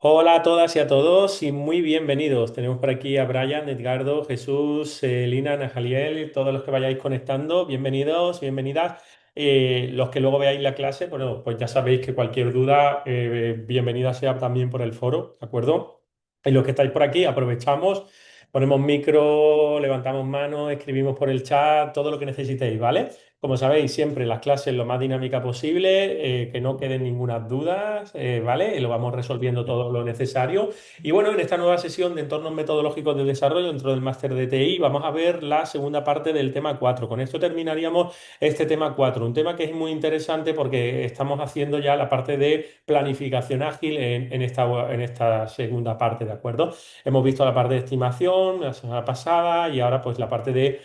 Hola a todas y a todos y muy bienvenidos. Tenemos por aquí a Brian, Edgardo, Jesús, Lina, Najaliel, todos los que vayáis conectando. Bienvenidos, bienvenidas. Los que luego veáis la clase, bueno, pues ya sabéis que cualquier duda, bienvenida sea también por el foro, ¿de acuerdo? Y los que estáis por aquí, aprovechamos, ponemos micro, levantamos manos, escribimos por el chat, todo lo que necesitéis, ¿vale? Como sabéis, siempre las clases lo más dinámica posible, que no queden ninguna duda, ¿vale? Y lo vamos resolviendo todo lo necesario. Y bueno, en esta nueva sesión de entornos metodológicos de desarrollo dentro del máster de TI, vamos a ver la segunda parte del tema 4. Con esto terminaríamos este tema 4, un tema que es muy interesante porque estamos haciendo ya la parte de planificación ágil en esta segunda parte, ¿de acuerdo? Hemos visto la parte de estimación la semana pasada y ahora pues la parte de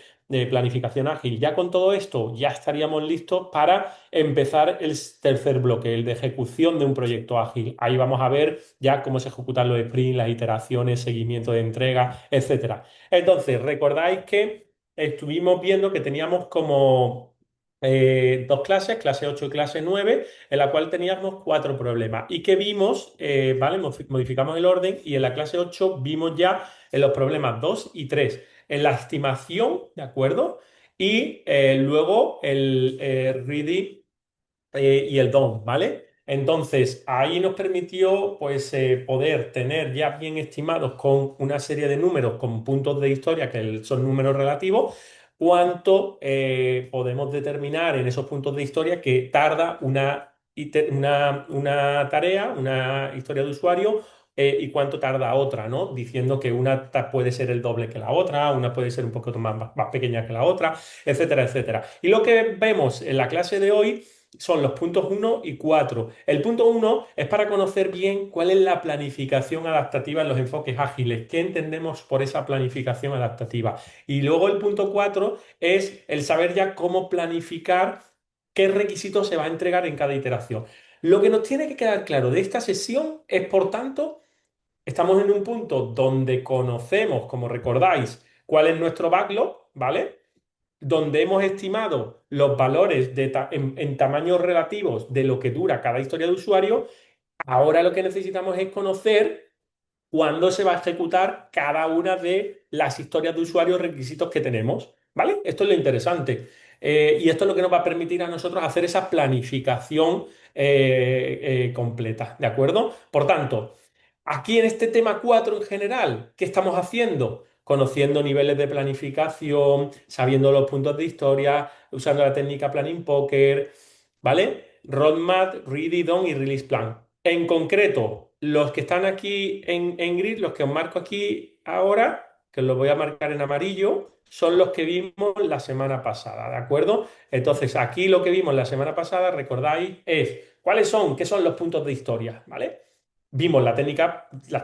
planificación ágil. Ya con todo esto ya estaríamos listos para empezar el tercer bloque, el de ejecución de un proyecto ágil. Ahí vamos a ver ya cómo se ejecutan los sprints, las iteraciones, seguimiento de entrega, etcétera. Entonces, recordáis que estuvimos viendo que teníamos como dos clases, clase 8 y clase 9, en la cual teníamos cuatro problemas. Y que vimos, ¿vale? Modificamos el orden y en la clase 8 vimos ya en los problemas 2 y 3 en la estimación, ¿de acuerdo? Y luego el ready y el DOM, ¿vale? Entonces, ahí nos permitió pues, poder tener ya bien estimados con una serie de números, con puntos de historia, que son números relativos, cuánto podemos determinar en esos puntos de historia que tarda una tarea, una historia de usuario, y cuánto tarda otra, ¿no? Diciendo que una puede ser el doble que la otra, una puede ser un poco más pequeña que la otra, etcétera, etcétera. Y lo que vemos en la clase de hoy son los puntos uno y 4. El punto uno es para conocer bien cuál es la planificación adaptativa en los enfoques ágiles, qué entendemos por esa planificación adaptativa. Y luego el punto 4 es el saber ya cómo planificar qué requisitos se va a entregar en cada iteración. Lo que nos tiene que quedar claro de esta sesión es, por tanto, estamos en un punto donde conocemos, como recordáis, cuál es nuestro backlog, ¿vale? Donde hemos estimado los valores en tamaños relativos de lo que dura cada historia de usuario. Ahora lo que necesitamos es conocer cuándo se va a ejecutar cada una de las historias de usuario, requisitos que tenemos, ¿vale? Esto es lo interesante. Y esto es lo que nos va a permitir a nosotros hacer esa planificación completa, ¿de acuerdo? Por tanto, aquí en este tema 4 en general, ¿qué estamos haciendo? Conociendo niveles de planificación, sabiendo los puntos de historia, usando la técnica Planning Poker, ¿vale? Roadmap, Ready, Done y Release Plan. En concreto, los que están aquí en grid, los que os marco aquí ahora, que os los voy a marcar en amarillo, son los que vimos la semana pasada, ¿de acuerdo? Entonces, aquí lo que vimos la semana pasada, recordáis, es cuáles son, qué son los puntos de historia, ¿vale? Vimos las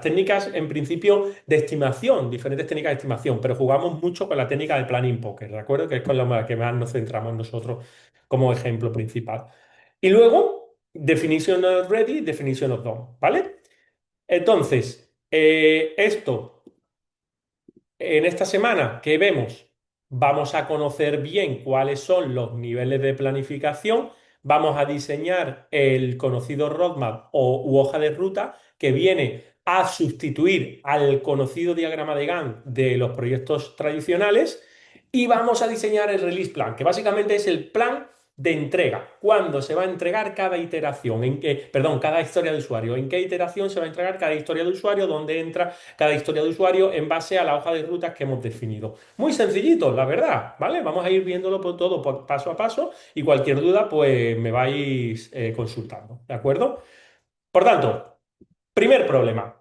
técnicas en principio de estimación, diferentes técnicas de estimación, pero jugamos mucho con la técnica de planning poker, ¿de acuerdo? Que es con la que más nos centramos nosotros como ejemplo principal. Y luego, definition of ready, definition of done, ¿vale? Entonces, esto en esta semana, ¿qué vemos? Vamos a conocer bien cuáles son los niveles de planificación, vamos a diseñar el conocido roadmap u hoja de ruta que viene a sustituir al conocido diagrama de Gantt de los proyectos tradicionales y vamos a diseñar el release plan, que básicamente es el plan de entrega. ¿Cuándo se va a entregar cada iteración? Perdón, cada historia de usuario. ¿En qué iteración se va a entregar cada historia de usuario? ¿Dónde entra cada historia de usuario en base a la hoja de rutas que hemos definido? Muy sencillito, la verdad, ¿vale? Vamos a ir viéndolo paso a paso y cualquier duda, pues me vais consultando, ¿de acuerdo? Por tanto, primer problema.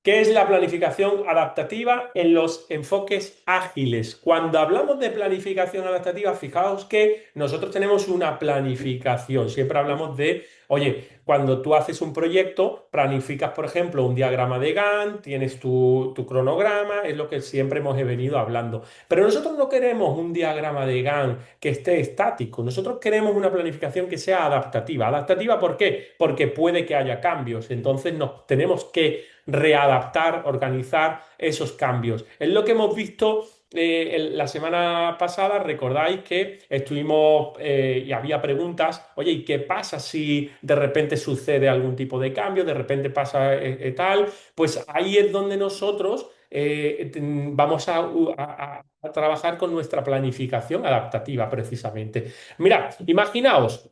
¿Qué es la planificación adaptativa en los enfoques ágiles? Cuando hablamos de planificación adaptativa, fijaos que nosotros tenemos una planificación. Siempre hablamos de, oye, cuando tú haces un proyecto, planificas, por ejemplo, un diagrama de Gantt, tienes tu cronograma, es lo que siempre hemos venido hablando. Pero nosotros no queremos un diagrama de Gantt que esté estático. Nosotros queremos una planificación que sea adaptativa. ¿Adaptativa por qué? Porque puede que haya cambios. Entonces nos tenemos que readaptar, organizar esos cambios. Es lo que hemos visto la semana pasada recordáis que estuvimos y había preguntas, oye, ¿y qué pasa si de repente sucede algún tipo de cambio, de repente pasa tal? Pues ahí es donde nosotros vamos a trabajar con nuestra planificación adaptativa precisamente. Mira, imaginaos.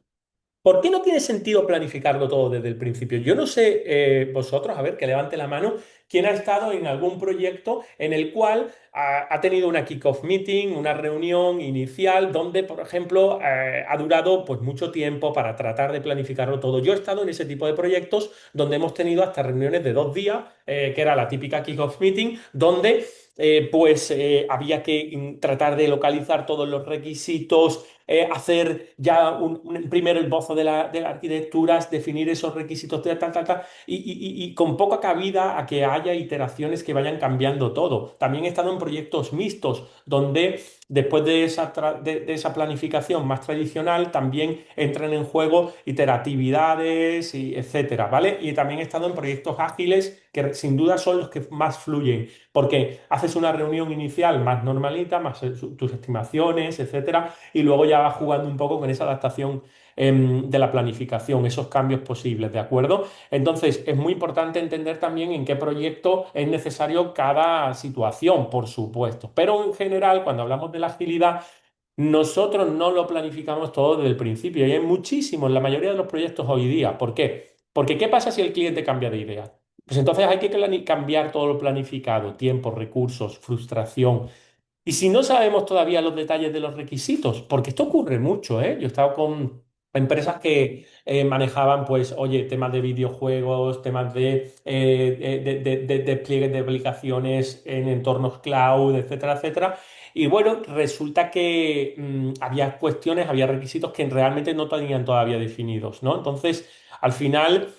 ¿Por qué no tiene sentido planificarlo todo desde el principio? Yo no sé, vosotros, a ver, que levante la mano, quién ha estado en algún proyecto en el cual ha tenido una kick-off meeting, una reunión inicial, donde, por ejemplo, ha durado pues, mucho tiempo para tratar de planificarlo todo. Yo he estado en ese tipo de proyectos donde hemos tenido hasta reuniones de 2 días, que era la típica kick-off meeting, donde había que tratar de localizar todos los requisitos, hacer ya primero el bozo de las arquitecturas, definir esos requisitos, tal, tal, tal, tal, y con poca cabida a que haya iteraciones que vayan cambiando todo. También he estado en proyectos mixtos, donde después de esa planificación más tradicional, también entran en juego iteratividades, y etcétera, ¿vale? Y también he estado en proyectos ágiles que sin duda son los que más fluyen, porque haces una reunión inicial más normalita, más tus estimaciones, etcétera, y luego ya vas jugando un poco con esa adaptación de la planificación, esos cambios posibles, ¿de acuerdo? Entonces, es muy importante entender también en qué proyecto es necesario cada situación, por supuesto. Pero en general, cuando hablamos de la agilidad, nosotros no lo planificamos todo desde el principio y hay muchísimos, en la mayoría de los proyectos hoy día. ¿Por qué? Porque ¿qué pasa si el cliente cambia de idea? Pues entonces hay que cambiar todo lo planificado, tiempo, recursos, frustración. Y si no sabemos todavía los detalles de los requisitos, porque esto ocurre mucho, ¿eh? Yo he estado con empresas que manejaban, pues, oye, temas de videojuegos, temas de despliegues de aplicaciones en entornos cloud, etcétera, etcétera. Y bueno, resulta que había cuestiones, había requisitos que realmente no tenían todavía definidos, ¿no? Entonces, al final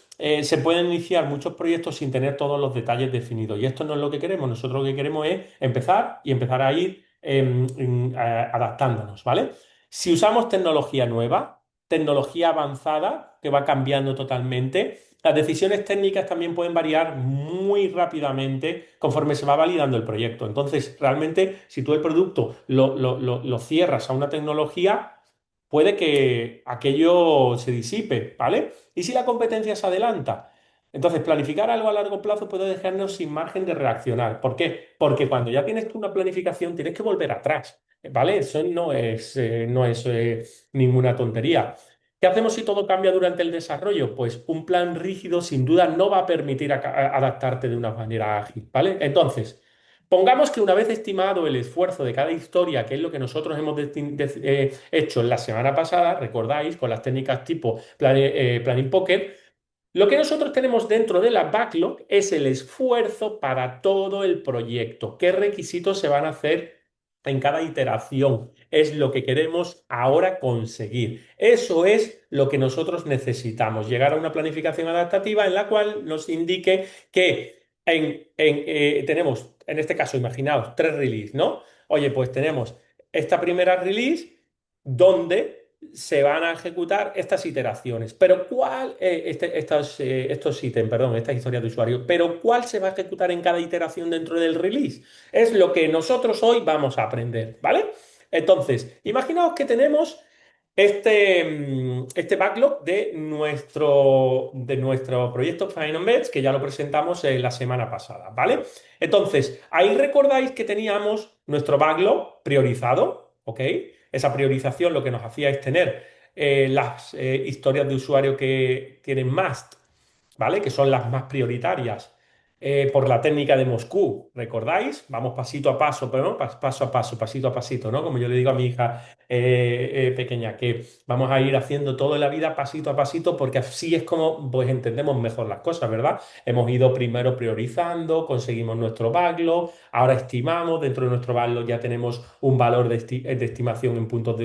se pueden iniciar muchos proyectos sin tener todos los detalles definidos. Y esto no es lo que queremos. Nosotros lo que queremos es empezar y empezar a ir adaptándonos, ¿vale? Si usamos tecnología nueva, tecnología avanzada, que va cambiando totalmente, las decisiones técnicas también pueden variar muy rápidamente conforme se va validando el proyecto. Entonces, realmente, si tú el producto lo cierras a una tecnología, puede que aquello se disipe, ¿vale? ¿Y si la competencia se adelanta? Entonces, planificar algo a largo plazo puede dejarnos sin margen de reaccionar. ¿Por qué? Porque cuando ya tienes tú una planificación, tienes que volver atrás, ¿vale? Eso no es ninguna tontería. ¿Qué hacemos si todo cambia durante el desarrollo? Pues un plan rígido sin duda no va a permitir adaptarte de una manera ágil, ¿vale? Entonces, pongamos que una vez estimado el esfuerzo de cada historia, que es lo que nosotros hemos hecho la semana pasada, recordáis, con las técnicas tipo Planning Pocket, lo que nosotros tenemos dentro de la backlog es el esfuerzo para todo el proyecto. ¿Qué requisitos se van a hacer en cada iteración? Es lo que queremos ahora conseguir. Eso es lo que nosotros necesitamos, llegar a una planificación adaptativa en la cual nos indique que tenemos, en este caso, imaginaos, 3 releases, ¿no? Oye, pues tenemos esta primera release donde se van a ejecutar estas iteraciones. Pero ¿cuál, estos ítems, perdón, estas historias de usuario, pero cuál se va a ejecutar en cada iteración dentro del release? Es lo que nosotros hoy vamos a aprender, ¿vale? Entonces, imaginaos que tenemos este backlog de nuestro proyecto Fine Embeds, que ya lo presentamos la semana pasada, ¿vale? Entonces, ahí recordáis que teníamos nuestro backlog priorizado, ¿ok? Esa priorización lo que nos hacía es tener las historias de usuario que tienen must, ¿vale? Que son las más prioritarias por la técnica de Moscú, ¿recordáis? Vamos pasito a paso, pero no paso a paso, pasito a pasito, ¿no? Como yo le digo a mi hija pequeña, que vamos a ir haciendo toda la vida pasito a pasito, porque así es como pues entendemos mejor las cosas, ¿verdad? Hemos ido primero priorizando, conseguimos nuestro backlog, ahora estimamos, dentro de nuestro backlog ya tenemos un valor de estimación en puntos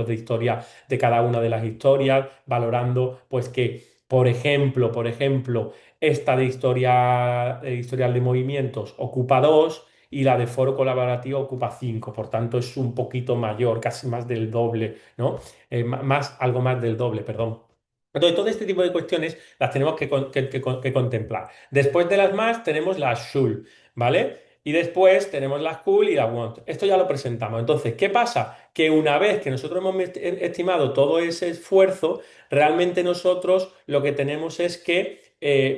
de historia de cada una de las historias, valorando pues que, por ejemplo, esta de historial de movimientos ocupa 2 y la de foro colaborativo ocupa 5. Por tanto, es un poquito mayor, casi más del doble, ¿no? Algo más del doble, perdón. Entonces, todo este tipo de cuestiones las tenemos que contemplar. Después de las más, tenemos las should, ¿vale? Y después tenemos las cool y las want. Esto ya lo presentamos. Entonces, ¿qué pasa? Que una vez que nosotros hemos estimado todo ese esfuerzo, realmente nosotros lo que tenemos es que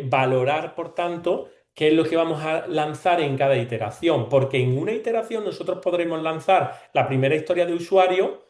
valorar, por tanto, qué es lo que vamos a lanzar en cada iteración. Porque en una iteración nosotros podremos lanzar la primera historia de usuario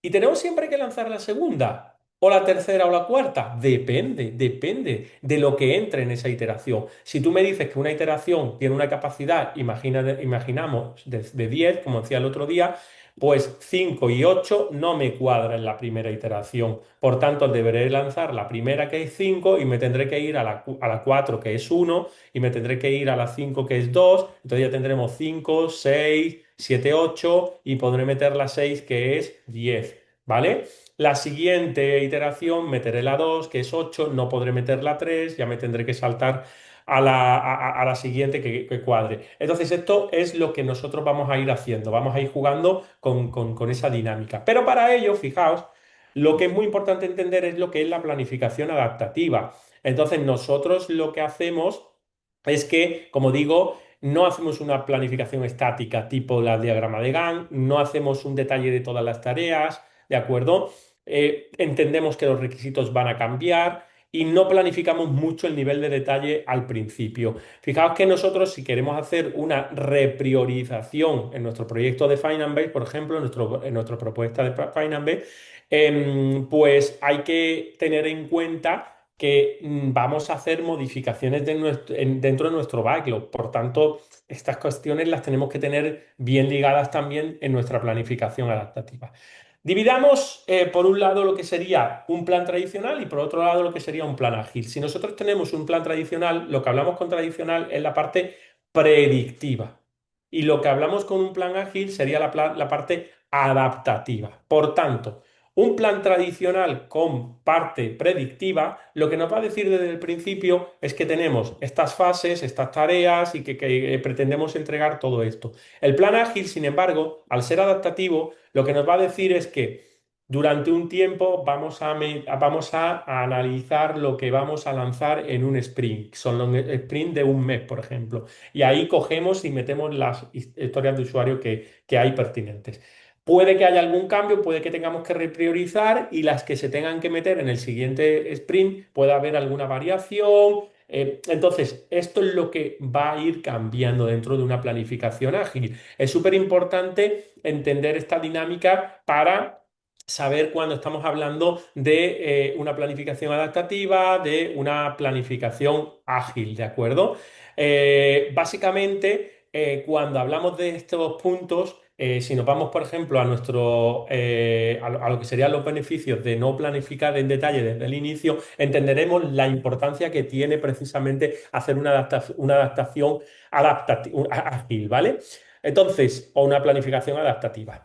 y tenemos siempre que lanzar la segunda, o la tercera o la cuarta. Depende de lo que entre en esa iteración. Si tú me dices que una iteración tiene una capacidad, imaginamos, de 10, como decía el otro día, pues 5 y 8 no me cuadra en la primera iteración. Por tanto, deberé lanzar la primera que es 5 y me tendré que ir a la 4 que es uno y me tendré que ir a la 5 que es 2. Entonces ya tendremos 5, 6, 7, 8 y podré meter la 6 que es 10. ¿Vale? La siguiente iteración meteré la 2 que es 8, no podré meter la 3, ya me tendré que saltar a la siguiente que cuadre. Entonces, esto es lo que nosotros vamos a ir haciendo, vamos a ir jugando con esa dinámica. Pero para ello, fijaos, lo que es muy importante entender es lo que es la planificación adaptativa. Entonces, nosotros lo que hacemos es que, como digo, no hacemos una planificación estática tipo la diagrama de Gantt, no hacemos un detalle de todas las tareas, ¿de acuerdo? Entendemos que los requisitos van a cambiar y no planificamos mucho el nivel de detalle al principio. Fijaos que nosotros, si queremos hacer una repriorización en nuestro proyecto de Finance, por ejemplo, en nuestra propuesta de Finance, pues hay que tener en cuenta que vamos a hacer modificaciones dentro de nuestro backlog. Por tanto, estas cuestiones las tenemos que tener bien ligadas también en nuestra planificación adaptativa. Dividamos por un lado lo que sería un plan tradicional y por otro lado lo que sería un plan ágil. Si nosotros tenemos un plan tradicional, lo que hablamos con tradicional es la parte predictiva. Y lo que hablamos con un plan ágil sería la parte adaptativa. Por tanto, un plan tradicional con parte predictiva, lo que nos va a decir desde el principio es que tenemos estas fases, estas tareas y que pretendemos entregar todo esto. El plan ágil, sin embargo, al ser adaptativo, lo que nos va a decir es que durante un tiempo vamos a analizar lo que vamos a lanzar en un sprint. Son los sprint de un mes, por ejemplo. Y ahí cogemos y metemos las historias de usuario que hay pertinentes. Puede que haya algún cambio, puede que tengamos que repriorizar y las que se tengan que meter en el siguiente sprint puede haber alguna variación. Entonces, esto es lo que va a ir cambiando dentro de una planificación ágil. Es súper importante entender esta dinámica para saber cuando estamos hablando de una planificación adaptativa, de una planificación ágil, ¿de acuerdo? Básicamente, cuando hablamos de estos puntos, si nos vamos, por ejemplo, a lo que serían los beneficios de no planificar en detalle desde el inicio, entenderemos la importancia que tiene precisamente hacer una adaptación ágil, ¿vale? Entonces, o una planificación adaptativa.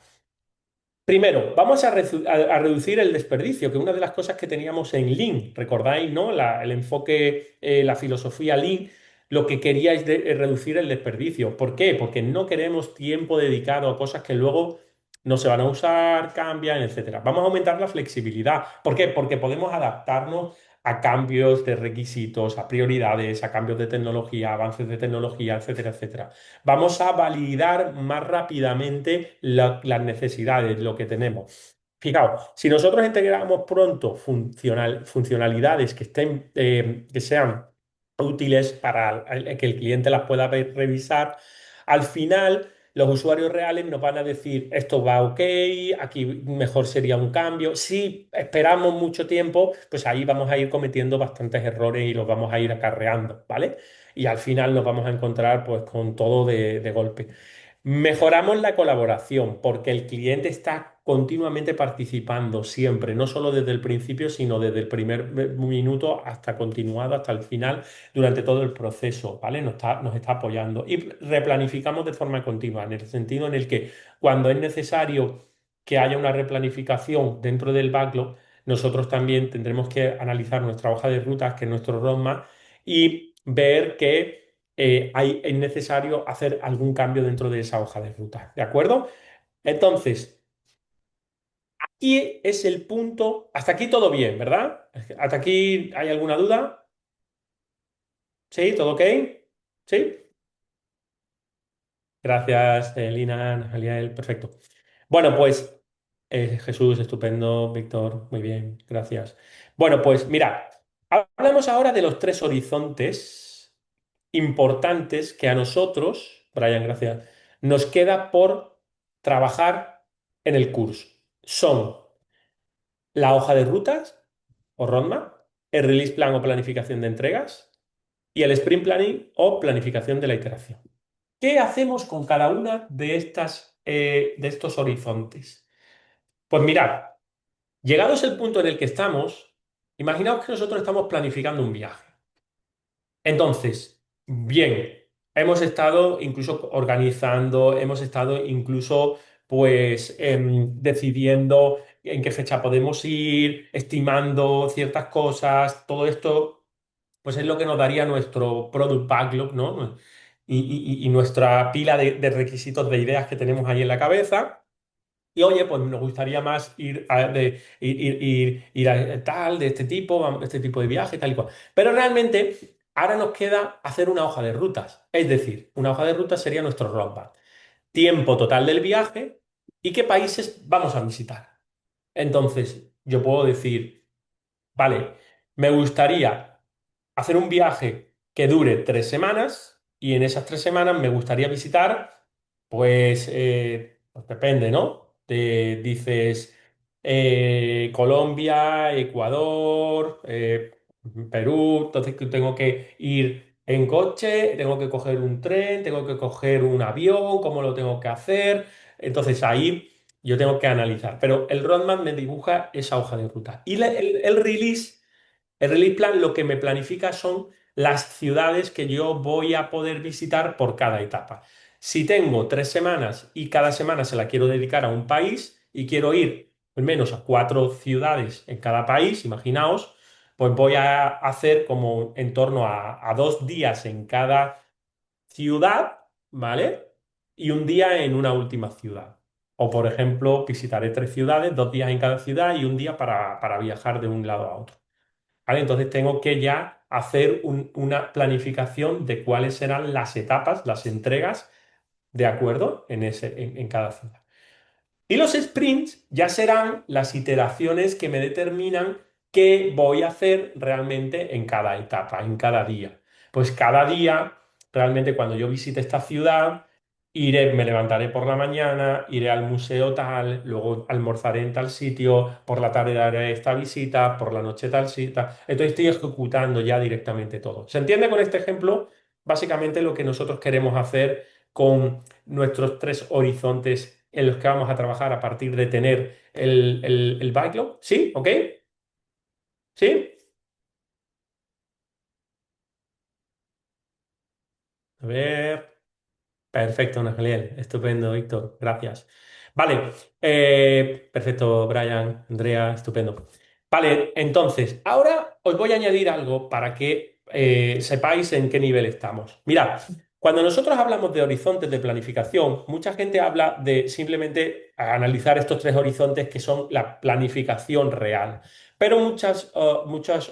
Primero, vamos a reducir el desperdicio, que es una de las cosas que teníamos en Lean. ¿Recordáis, no? El enfoque, la filosofía Lean, lo que quería es reducir el desperdicio. ¿Por qué? Porque no queremos tiempo dedicado a cosas que luego no se van a usar, cambian, etcétera. Vamos a aumentar la flexibilidad. ¿Por qué? Porque podemos adaptarnos a cambios de requisitos, a prioridades, a cambios de tecnología, avances de tecnología, etcétera, etcétera. Vamos a validar más rápidamente las necesidades, lo que tenemos. Fijaos, si nosotros integramos pronto funcionalidades que sean útiles para que el cliente las pueda revisar, al final los usuarios reales nos van a decir, esto va ok, aquí mejor sería un cambio. Si esperamos mucho tiempo, pues ahí vamos a ir cometiendo bastantes errores y los vamos a ir acarreando, ¿vale? Y al final nos vamos a encontrar pues con todo de golpe. Mejoramos la colaboración porque el cliente está continuamente participando siempre, no solo desde el principio, sino desde el primer minuto hasta continuado, hasta el final, durante todo el proceso, ¿vale? Nos está apoyando. Y replanificamos de forma continua, en el sentido en el que cuando es necesario que haya una replanificación dentro del backlog, nosotros también tendremos que analizar nuestra hoja de rutas, que es nuestro roadmap, y ver que es necesario hacer algún cambio dentro de esa hoja de ruta. ¿De acuerdo? Entonces, aquí es el punto. Hasta aquí todo bien, ¿verdad? ¿Hasta aquí hay alguna duda? ¿Sí? ¿Todo ok? ¿Sí? Gracias, Lina, Nahaliel, perfecto. Bueno, pues Jesús, estupendo, Víctor, muy bien, gracias. Bueno, pues mira, hablamos ahora de los tres horizontes importantes que a nosotros, Brian, gracias, nos queda por trabajar en el curso. Son la hoja de rutas o roadmap, el release plan o planificación de entregas y el sprint planning o planificación de la iteración. ¿Qué hacemos con cada una de de estos horizontes? Pues mirad, llegados el punto en el que estamos, imaginaos que nosotros estamos planificando un viaje. Entonces, bien, hemos estado incluso organizando, hemos estado incluso pues decidiendo en qué fecha podemos ir, estimando ciertas cosas, todo esto pues es lo que nos daría nuestro product backlog, ¿no? Y nuestra pila de requisitos de ideas que tenemos ahí en la cabeza. Y oye, pues nos gustaría más ir a tal, de este tipo de viaje, tal y cual. Pero realmente ahora nos queda hacer una hoja de rutas. Es decir, una hoja de rutas sería nuestro roadmap. Tiempo total del viaje y qué países vamos a visitar. Entonces, yo puedo decir, vale, me gustaría hacer un viaje que dure 3 semanas y en esas 3 semanas me gustaría visitar, pues depende, ¿no? Te dices Colombia, Ecuador, Perú, entonces que tengo que ir en coche, tengo que coger un tren, tengo que coger un avión, ¿cómo lo tengo que hacer? Entonces ahí yo tengo que analizar, pero el roadmap me dibuja esa hoja de ruta. Y el release plan lo que me planifica son las ciudades que yo voy a poder visitar por cada etapa. Si tengo 3 semanas y cada semana se la quiero dedicar a un país y quiero ir al menos a 4 ciudades en cada país, imaginaos, pues voy a hacer como en torno a 2 días en cada ciudad, ¿vale? Y un día en una última ciudad. O, por ejemplo, visitaré 3 ciudades, 2 días en cada ciudad y un día para viajar de un lado a otro. ¿Vale? Entonces tengo que ya hacer una planificación de cuáles serán las etapas, las entregas, de acuerdo en cada ciudad. Y los sprints ya serán las iteraciones que me determinan qué voy a hacer realmente en cada etapa, en cada día. Pues cada día, realmente cuando yo visite esta ciudad, me levantaré por la mañana, iré al museo tal, luego almorzaré en tal sitio, por la tarde haré esta visita, por la noche tal cita. Entonces estoy ejecutando ya directamente todo. ¿Se entiende con este ejemplo? Básicamente lo que nosotros queremos hacer con nuestros tres horizontes en los que vamos a trabajar a partir de tener el backlog. ¿Sí? ¿Ok? ¿Sí? A ver. Perfecto, Nageliel. Estupendo, Víctor. Gracias. Vale. Perfecto, Brian, Andrea. Estupendo. Vale, entonces, ahora os voy a añadir algo para que sepáis en qué nivel estamos. Mirad, cuando nosotros hablamos de horizontes de planificación, mucha gente habla de simplemente analizar estos tres horizontes que son la planificación real. Pero muchas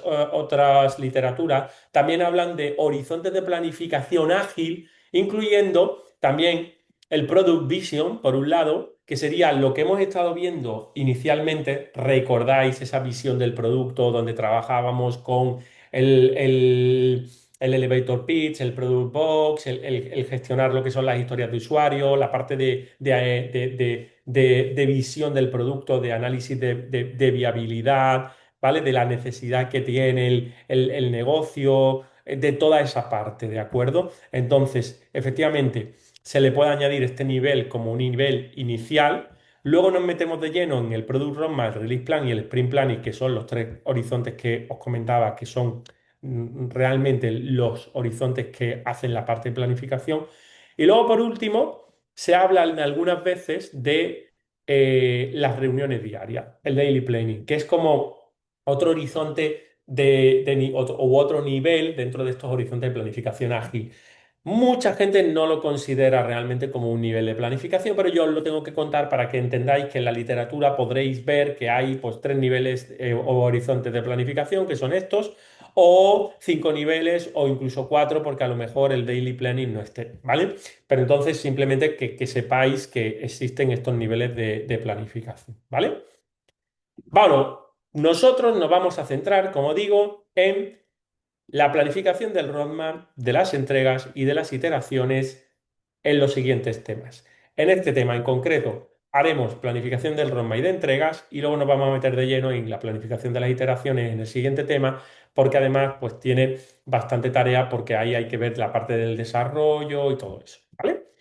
otras literaturas también hablan de horizontes de planificación ágil, incluyendo también el Product Vision, por un lado, que sería lo que hemos estado viendo inicialmente. ¿Recordáis esa visión del producto donde trabajábamos con el, el- el elevator pitch, el product box, el gestionar lo que son las historias de usuario, la parte de visión del producto, de análisis de viabilidad, ¿vale? De la necesidad que tiene el negocio, de toda esa parte, ¿de acuerdo? Entonces, efectivamente, se le puede añadir este nivel como un nivel inicial. Luego nos metemos de lleno en el Product Roadmap, el Release Plan y el Sprint Planning, que son los tres horizontes que os comentaba, que son realmente los horizontes que hacen la parte de planificación. Y luego, por último, se habla algunas veces de las reuniones diarias, el Daily Planning, que es como otro horizonte u otro nivel dentro de estos horizontes de planificación ágil. Mucha gente no lo considera realmente como un nivel de planificación, pero yo os lo tengo que contar para que entendáis que en la literatura podréis ver que hay pues 3 niveles o horizontes de planificación, que son estos. o 5 niveles o incluso 4 porque a lo mejor el daily planning no esté, ¿vale? Pero entonces simplemente que sepáis que existen estos niveles de planificación, ¿vale? Bueno, nosotros nos vamos a centrar, como digo, en la planificación del roadmap, de las entregas y de las iteraciones en los siguientes temas. En este tema en concreto, haremos planificación del roadmap y de entregas y luego nos vamos a meter de lleno en la planificación de las iteraciones en el siguiente tema, porque además pues tiene bastante tarea porque ahí hay que ver la parte del desarrollo y todo eso, ¿vale?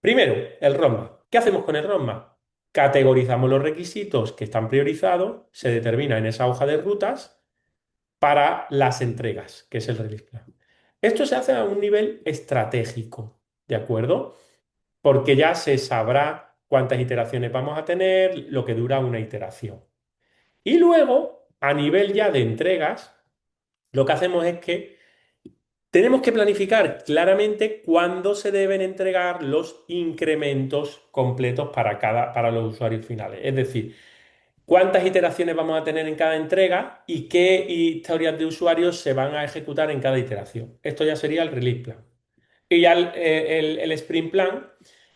Primero, el roadmap. ¿Qué hacemos con el roadmap? Categorizamos los requisitos que están priorizados, se determina en esa hoja de rutas para las entregas, que es el release plan. Esto se hace a un nivel estratégico, ¿de acuerdo? Porque ya se sabrá cuántas iteraciones vamos a tener, lo que dura una iteración. Y luego, a nivel ya de entregas, lo que hacemos es que tenemos que planificar claramente cuándo se deben entregar los incrementos completos para los usuarios finales. Es decir, cuántas iteraciones vamos a tener en cada entrega y qué historias de usuarios se van a ejecutar en cada iteración. Esto ya sería el release plan. Y ya el sprint plan,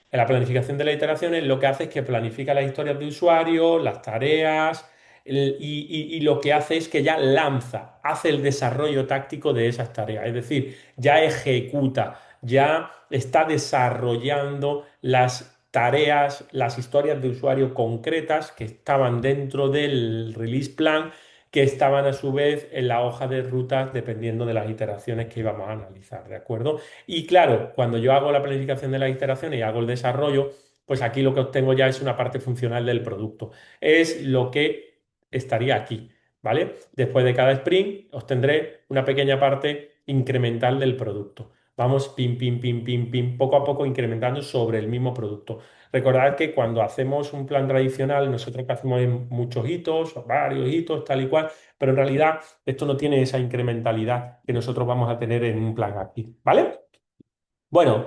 en la planificación de las iteraciones, lo que hace es que planifica las historias de usuario, las tareas, y lo que hace es que ya lanza, hace el desarrollo táctico de esas tareas. Es decir, ya ejecuta, ya está desarrollando las tareas, las historias de usuario concretas que estaban dentro del release plan, que estaban a su vez en la hoja de rutas dependiendo de las iteraciones que íbamos a analizar, ¿de acuerdo? Y claro, cuando yo hago la planificación de las iteraciones y hago el desarrollo, pues aquí lo que obtengo ya es una parte funcional del producto. Es lo que estaría aquí, ¿vale? Después de cada sprint obtendré una pequeña parte incremental del producto. Vamos pim, pim, pim, pim, pim, poco a poco incrementando sobre el mismo producto. Recordad que cuando hacemos un plan tradicional, nosotros que hacemos muchos hitos, varios hitos, tal y cual, pero en realidad esto no tiene esa incrementalidad que nosotros vamos a tener en un plan aquí, ¿vale? Bueno,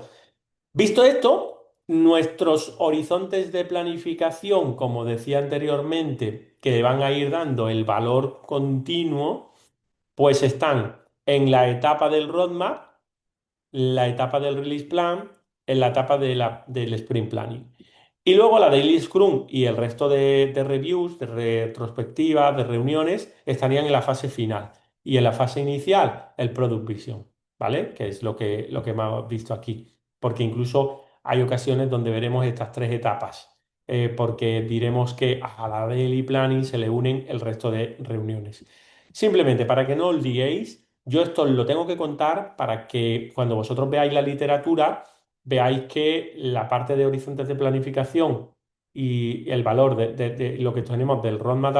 visto esto, nuestros horizontes de planificación, como decía anteriormente, que van a ir dando el valor continuo, pues están en la etapa del roadmap, la etapa del release plan, en la etapa del sprint planning. Y luego la Daily Scrum y el resto de reviews, de retrospectivas, de reuniones, estarían en la fase final. Y en la fase inicial, el Product Vision, ¿vale? Que es lo que hemos visto aquí. Porque incluso hay ocasiones donde veremos estas tres etapas, porque diremos que a la Daily Planning se le unen el resto de reuniones. Simplemente para que no os liéis, yo esto lo tengo que contar para que cuando vosotros veáis la literatura, veáis que la parte de horizontes de planificación y el valor de lo que tenemos del roadmap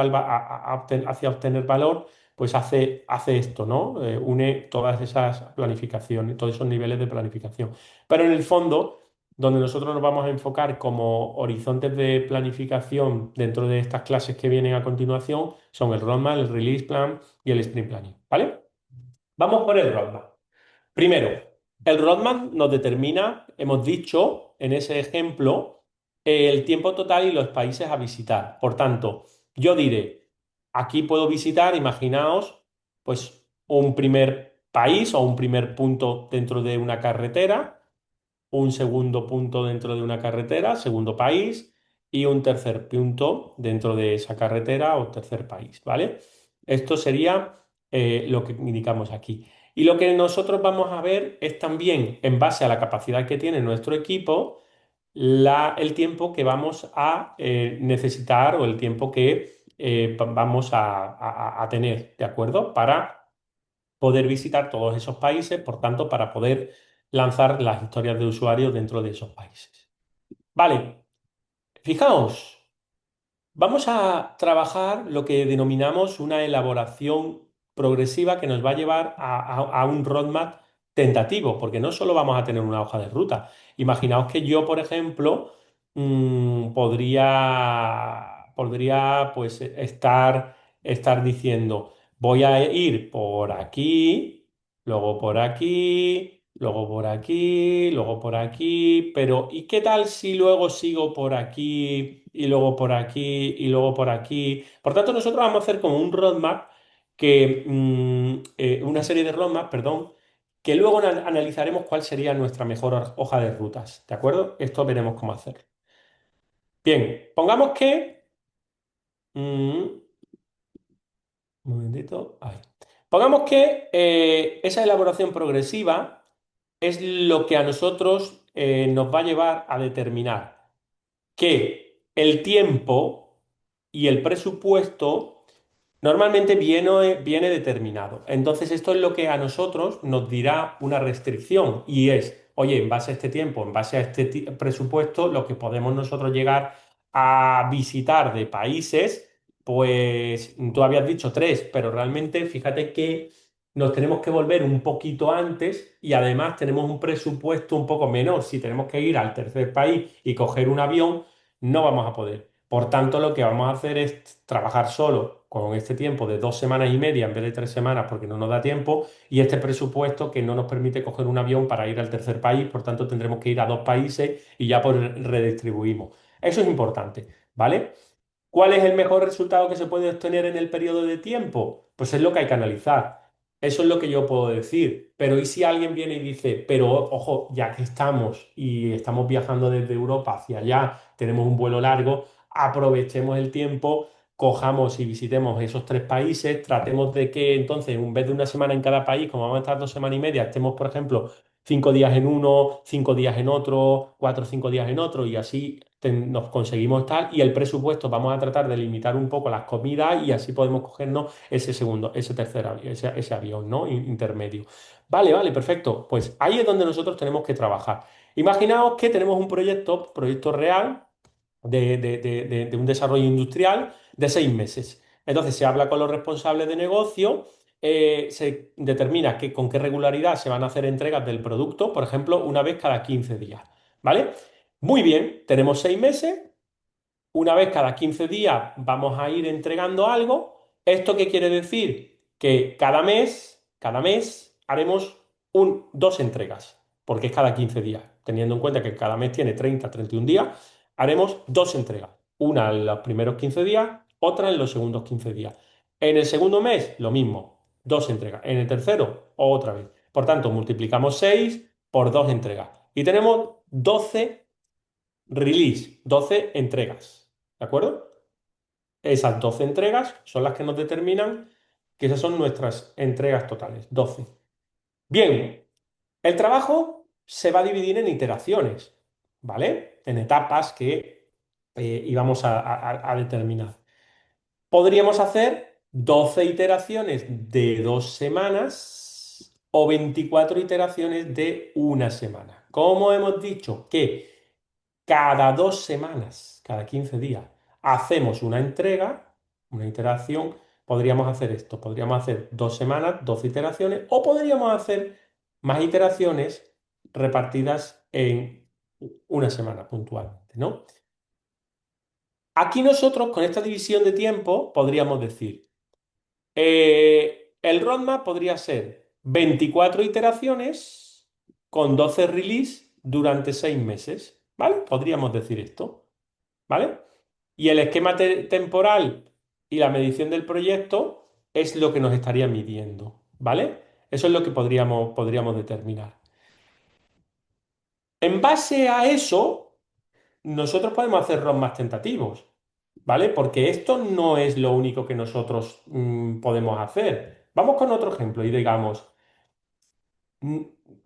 hacia obtener valor, pues hace esto, ¿no? Une todas esas planificaciones, todos esos niveles de planificación. Pero en el fondo, donde nosotros nos vamos a enfocar como horizontes de planificación dentro de estas clases que vienen a continuación, son el roadmap, el release plan y el sprint planning, ¿vale? Vamos por el roadmap. Primero, el roadmap nos determina, hemos dicho en ese ejemplo, el tiempo total y los países a visitar. Por tanto, yo diré, aquí puedo visitar, imaginaos, pues un primer país o un primer punto dentro de una carretera, un segundo punto dentro de una carretera, segundo país, y un tercer punto dentro de esa carretera o tercer país, ¿vale? Esto sería lo que indicamos aquí. Y lo que nosotros vamos a ver es también, en base a la capacidad que tiene nuestro equipo, el tiempo que vamos a necesitar o el tiempo que vamos a tener, ¿de acuerdo? Para poder visitar todos esos países, por tanto, para poder lanzar las historias de usuario dentro de esos países. Vale, fijaos. Vamos a trabajar lo que denominamos una elaboración progresiva que nos va a llevar a un roadmap tentativo, porque no solo vamos a tener una hoja de ruta. Imaginaos que yo, por ejemplo, podría pues, estar diciendo, voy a ir por aquí, luego por aquí, luego por aquí, luego por aquí, pero ¿y qué tal si luego sigo por aquí y luego por aquí y luego por aquí? Por tanto, nosotros vamos a hacer como un roadmap una serie de roadmaps, perdón, que luego analizaremos cuál sería nuestra mejor hoja de rutas, ¿de acuerdo? Esto veremos cómo hacer. Bien, pongamos que... mm, un momentito. Ahí. Pongamos que esa elaboración progresiva es lo que a nosotros nos va a llevar a determinar que el tiempo y el presupuesto normalmente viene determinado. Entonces, esto es lo que a nosotros nos dirá una restricción y es, oye, en base a este tiempo, en base a este presupuesto, lo que podemos nosotros llegar a visitar de países, pues tú habías dicho tres, pero realmente fíjate que nos tenemos que volver un poquito antes y además tenemos un presupuesto un poco menor. Si tenemos que ir al tercer país y coger un avión, no vamos a poder. Por tanto, lo que vamos a hacer es trabajar solo con este tiempo de 2 semanas y media en vez de 3 semanas porque no nos da tiempo y este presupuesto que no nos permite coger un avión para ir al tercer país, por tanto tendremos que ir a 2 países y ya pues redistribuimos. Eso es importante, ¿vale? ¿Cuál es el mejor resultado que se puede obtener en el periodo de tiempo? Pues es lo que hay que analizar. Eso es lo que yo puedo decir. Pero ¿y si alguien viene y dice, pero ojo, ya que estamos y estamos viajando desde Europa hacia allá, tenemos un vuelo largo, aprovechemos el tiempo, cojamos y visitemos esos tres países, tratemos de que entonces, en vez de una semana en cada país, como vamos a estar 2 semanas y media, estemos, por ejemplo, 5 días en uno, 5 días en otro, 4 o 5 días en otro, y así nos conseguimos tal, y el presupuesto vamos a tratar de limitar un poco las comidas y así podemos cogernos ese segundo, ese tercer avión, ese avión, ¿no? Intermedio. Vale, vale, perfecto. Pues ahí es donde nosotros tenemos que trabajar. Imaginaos que tenemos un proyecto real de un desarrollo industrial de 6 meses. Entonces se habla con los responsables de negocio, se determina con qué regularidad se van a hacer entregas del producto, por ejemplo, una vez cada 15 días. ¿Vale? Muy bien, tenemos 6 meses, una vez cada 15 días vamos a ir entregando algo. ¿Esto qué quiere decir? Que cada mes haremos dos entregas, porque es cada 15 días. Teniendo en cuenta que cada mes tiene 31 días, haremos dos entregas. Una en los primeros 15 días, otra en los segundos 15 días. En el segundo mes, lo mismo, dos entregas. En el tercero, otra vez. Por tanto, multiplicamos 6 por dos entregas. Y tenemos 12 release, 12 entregas. ¿De acuerdo? Esas 12 entregas son las que nos determinan que esas son nuestras entregas totales, 12. Bien, el trabajo se va a dividir en iteraciones, ¿vale? En etapas que íbamos a determinar. Podríamos hacer 12 iteraciones de 2 semanas o 24 iteraciones de una semana. Como hemos dicho que cada 2 semanas, cada 15 días, hacemos una entrega, una iteración. Podríamos hacer esto, podríamos hacer 2 semanas, 12 iteraciones, o podríamos hacer más iteraciones repartidas en una semana puntualmente, ¿no? Aquí nosotros, con esta división de tiempo, podríamos decir, el roadmap podría ser 24 iteraciones con 12 release durante 6 meses, ¿vale? Podríamos decir esto. ¿Vale? Y el esquema temporal y la medición del proyecto es lo que nos estaría midiendo, ¿vale? Eso es lo que podríamos determinar. En base a eso, nosotros podemos hacer ROM más tentativos, ¿vale? Porque esto no es lo único que nosotros podemos hacer. Vamos con otro ejemplo y digamos, mm,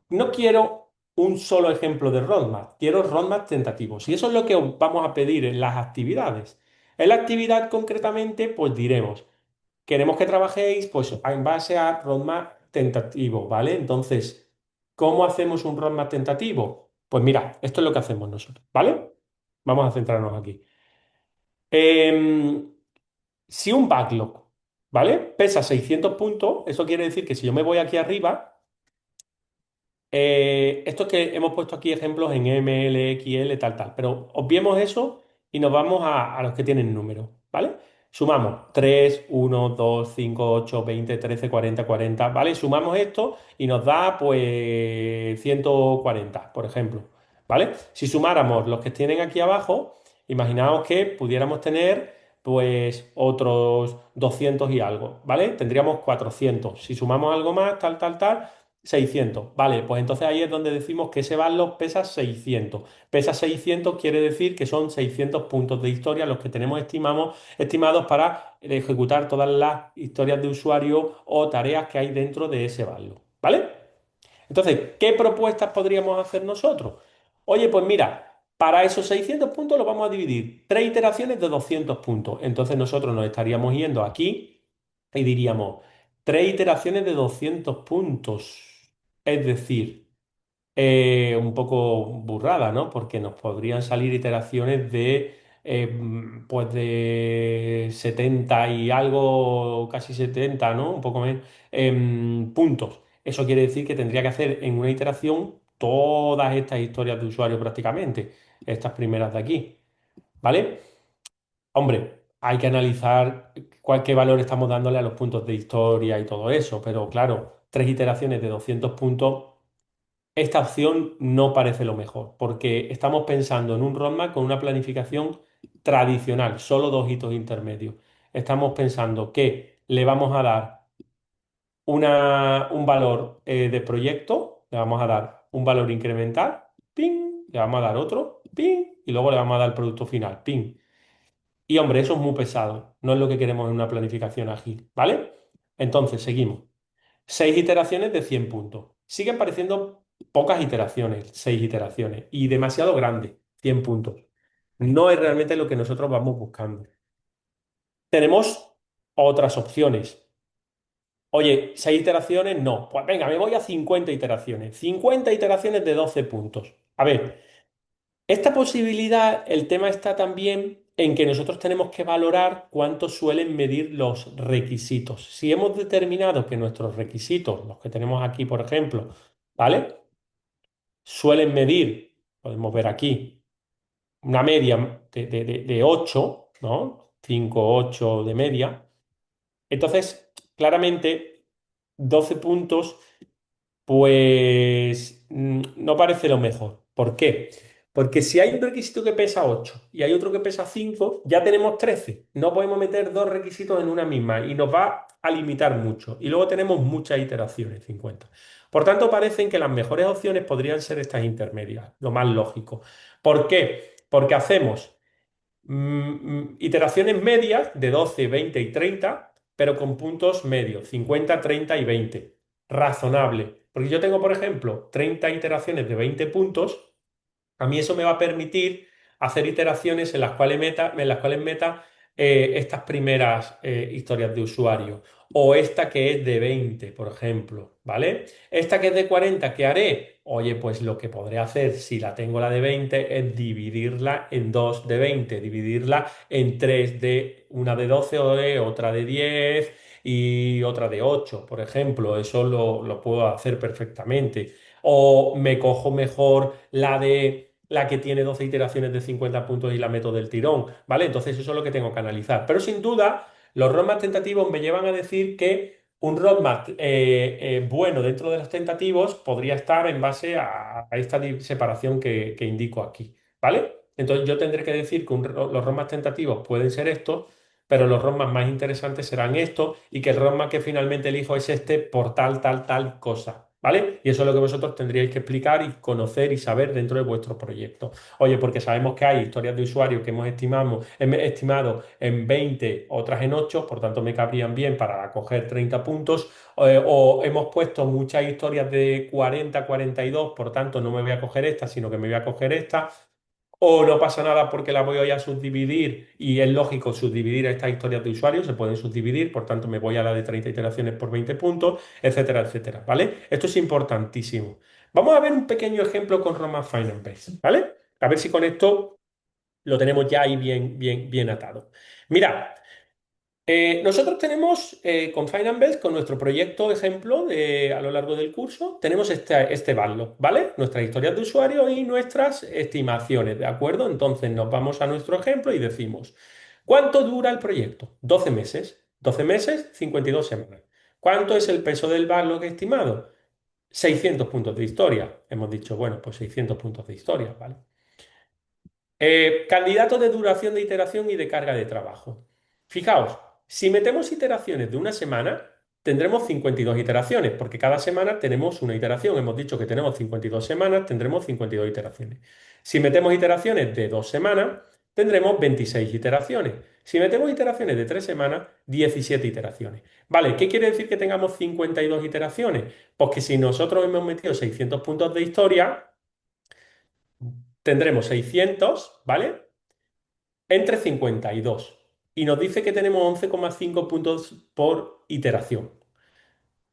no quiero un solo ejemplo de roadmap, quiero roadmap tentativos. Y eso es lo que os vamos a pedir en las actividades. En la actividad concretamente, pues diremos, queremos que trabajéis pues, en base a roadmap tentativo, ¿vale? Entonces, ¿cómo hacemos un roadmap tentativo? Pues mira, esto es lo que hacemos nosotros, ¿vale? Vamos a centrarnos aquí. Em, si un backlog, ¿vale? Pesa 600 puntos, eso quiere decir que si yo me voy aquí arriba, esto que hemos puesto aquí ejemplos en ML, XL, tal, tal, pero obviemos eso y nos vamos a los que tienen números, ¿vale? Sumamos 3, 1, 2, 5, 8, 20, 13, 40, 40, ¿vale? Sumamos esto y nos da pues 140, por ejemplo, ¿vale? Si sumáramos los que tienen aquí abajo, imaginaos que pudiéramos tener pues otros 200 y algo, ¿vale? Tendríamos 400. Si sumamos algo más, tal, tal, tal, 600. Vale, pues entonces ahí es donde decimos que ese backlog pesa 600. Pesa 600 quiere decir que son 600 puntos de historia los que tenemos estimados para ejecutar todas las historias de usuario o tareas que hay dentro de ese backlog, ¿vale? Entonces, ¿qué propuestas podríamos hacer nosotros? Oye, pues mira, para esos 600 puntos los vamos a dividir tres iteraciones de 200 puntos. Entonces nosotros nos estaríamos yendo aquí y diríamos tres iteraciones de 200 puntos. Es decir, un poco burrada, ¿no? Porque nos podrían salir iteraciones de, pues de 70 y algo, casi 70, ¿no? Un poco menos, puntos. Eso quiere decir que tendría que hacer en una iteración todas estas historias de usuario prácticamente, estas primeras de aquí, ¿vale? Hombre, hay que analizar qué valor estamos dándole a los puntos de historia y todo eso, pero claro, tres iteraciones de 200 puntos. Esta opción no parece lo mejor, porque estamos pensando en un roadmap con una planificación tradicional, solo dos hitos intermedios. Estamos pensando que le vamos a dar un valor de proyecto, le vamos a dar un valor incremental, ping, le vamos a dar otro, ping, y luego le vamos a dar el producto final, ping. Y hombre, eso es muy pesado, no es lo que queremos en una planificación ágil, ¿vale? Entonces, seguimos. Seis iteraciones de 100 puntos. Siguen pareciendo pocas iteraciones, seis iteraciones, y demasiado grandes, 100 puntos. No es realmente lo que nosotros vamos buscando. Tenemos otras opciones. Oye, seis iteraciones, no. Pues venga, me voy a 50 iteraciones. 50 iteraciones de 12 puntos. A ver, esta posibilidad, el tema está también en que nosotros tenemos que valorar cuánto suelen medir los requisitos. Si hemos determinado que nuestros requisitos, los que tenemos aquí, por ejemplo, ¿vale? Suelen medir, podemos ver aquí, una media de 8, ¿no? 5, 8 de media. Entonces, claramente, 12 puntos pues no parece lo mejor. ¿Por qué? Porque si hay un requisito que pesa 8 y hay otro que pesa 5, ya tenemos 13. No podemos meter dos requisitos en una misma y nos va a limitar mucho. Y luego tenemos muchas iteraciones, 50. Por tanto, parecen que las mejores opciones podrían ser estas intermedias, lo más lógico. ¿Por qué? Porque hacemos iteraciones medias de 12, 20 y 30, pero con puntos medios, 50, 30 y 20. Razonable. Porque yo tengo, por ejemplo, 30 iteraciones de 20 puntos. A mí eso me va a permitir hacer iteraciones en las cuales meta estas primeras historias de usuario. O esta que es de 20, por ejemplo, ¿vale? Esta que es de 40, ¿qué haré? Oye, pues lo que podré hacer si la tengo la de 20 es dividirla en dos de 20, dividirla en tres de una de 12, otra de 10 y otra de 8, por ejemplo. Eso lo puedo hacer perfectamente. O me cojo mejor la que tiene 12 iteraciones de 50 puntos y la meto del tirón, ¿vale? Entonces eso es lo que tengo que analizar. Pero sin duda, los roadmaps tentativos me llevan a decir que un roadmap bueno dentro de los tentativos podría estar en base a esta separación que indico aquí, ¿vale? Entonces yo tendré que decir que los roadmaps tentativos pueden ser estos, pero los roadmaps más interesantes serán estos y que el roadmap que finalmente elijo es este por tal, tal, tal cosa. ¿Vale? Y eso es lo que vosotros tendríais que explicar y conocer y saber dentro de vuestro proyecto. Oye, porque sabemos que hay historias de usuarios que hemos estimado en 20, otras en 8, por tanto me cabrían bien para coger 30 puntos. O hemos puesto muchas historias de 40, 42, por tanto no me voy a coger esta, sino que me voy a coger esta. O no pasa nada porque la voy a subdividir y es lógico subdividir estas historias de usuarios, se pueden subdividir, por tanto me voy a la de 30 iteraciones por 20 puntos, etcétera, etcétera, ¿vale? Esto es importantísimo. Vamos a ver un pequeño ejemplo con Roma Finance Base, ¿vale? A ver si con esto lo tenemos ya ahí bien, bien, bien atado. Mira, nosotros tenemos con Finance con nuestro proyecto ejemplo a lo largo del curso, tenemos este backlog, ¿vale? Nuestras historias de usuario y nuestras estimaciones, ¿de acuerdo? Entonces nos vamos a nuestro ejemplo y decimos, ¿cuánto dura el proyecto? 12 meses. 12 meses, 52 semanas. ¿Cuánto es el peso del backlog estimado? 600 puntos de historia. Hemos dicho, bueno, pues 600 puntos de historia, ¿vale? Candidatos de duración de iteración y de carga de trabajo. Fijaos, si metemos iteraciones de una semana, tendremos 52 iteraciones, porque cada semana tenemos una iteración. Hemos dicho que tenemos 52 semanas, tendremos 52 iteraciones. Si metemos iteraciones de 2 semanas, tendremos 26 iteraciones. Si metemos iteraciones de 3 semanas, 17 iteraciones. Vale, ¿qué quiere decir que tengamos 52 iteraciones? Pues que si nosotros hemos metido 600 puntos de historia, tendremos 600, ¿vale? Entre 52. Y nos dice que tenemos 11,5 puntos por iteración.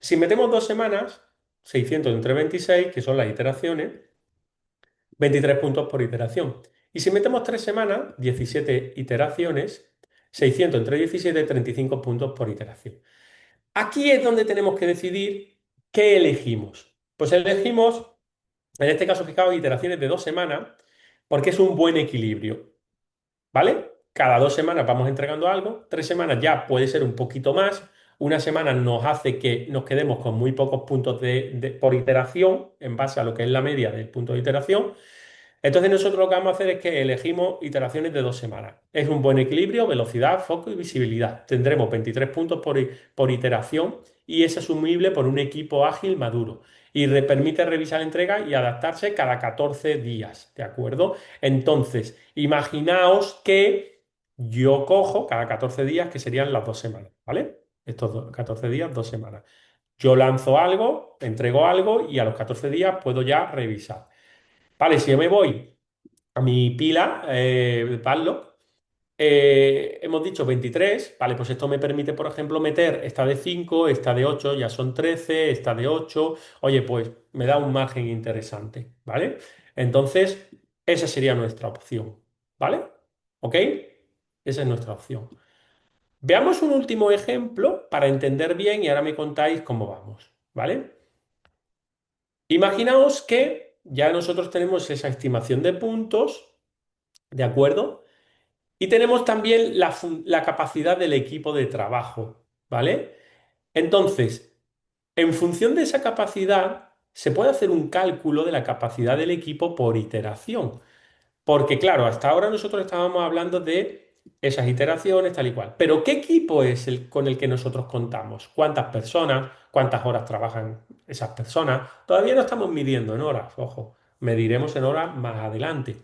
Si metemos 2 semanas, 600 entre 26, que son las iteraciones, 23 puntos por iteración. Y si metemos 3 semanas, 17 iteraciones, 600 entre 17, 35 puntos por iteración. Aquí es donde tenemos que decidir qué elegimos. Pues elegimos, en este caso, fijaos, iteraciones de 2 semanas, porque es un buen equilibrio. ¿Vale? Cada 2 semanas vamos entregando algo, 3 semanas ya puede ser un poquito más, una semana nos hace que nos quedemos con muy pocos puntos por iteración en base a lo que es la media del punto de iteración. Entonces nosotros lo que vamos a hacer es que elegimos iteraciones de 2 semanas. Es un buen equilibrio, velocidad, foco y visibilidad. Tendremos 23 puntos por iteración y es asumible por un equipo ágil maduro. Y permite revisar entrega y adaptarse cada 14 días, ¿de acuerdo? Entonces, imaginaos que yo cojo cada 14 días, que serían las 2 semanas, ¿vale? Estos 14 días, 2 semanas. Yo lanzo algo, entrego algo y a los 14 días puedo ya revisar. Vale, si yo me voy a mi pila, Padlock, hemos dicho 23, vale, pues esto me permite, por ejemplo, meter esta de 5, esta de 8, ya son 13, esta de 8, oye, pues me da un margen interesante, ¿vale? Entonces, esa sería nuestra opción, ¿vale? ¿Ok? Esa es nuestra opción. Veamos un último ejemplo para entender bien y ahora me contáis cómo vamos, ¿vale? Imaginaos que ya nosotros tenemos esa estimación de puntos, ¿de acuerdo? Y tenemos también la capacidad del equipo de trabajo, ¿vale? Entonces, en función de esa capacidad, se puede hacer un cálculo de la capacidad del equipo por iteración. Porque, claro, hasta ahora nosotros estábamos hablando de esas iteraciones, tal y cual. Pero, ¿qué equipo es el con el que nosotros contamos? ¿Cuántas personas? ¿Cuántas horas trabajan esas personas? Todavía no estamos midiendo en horas, ojo. Mediremos en horas más adelante.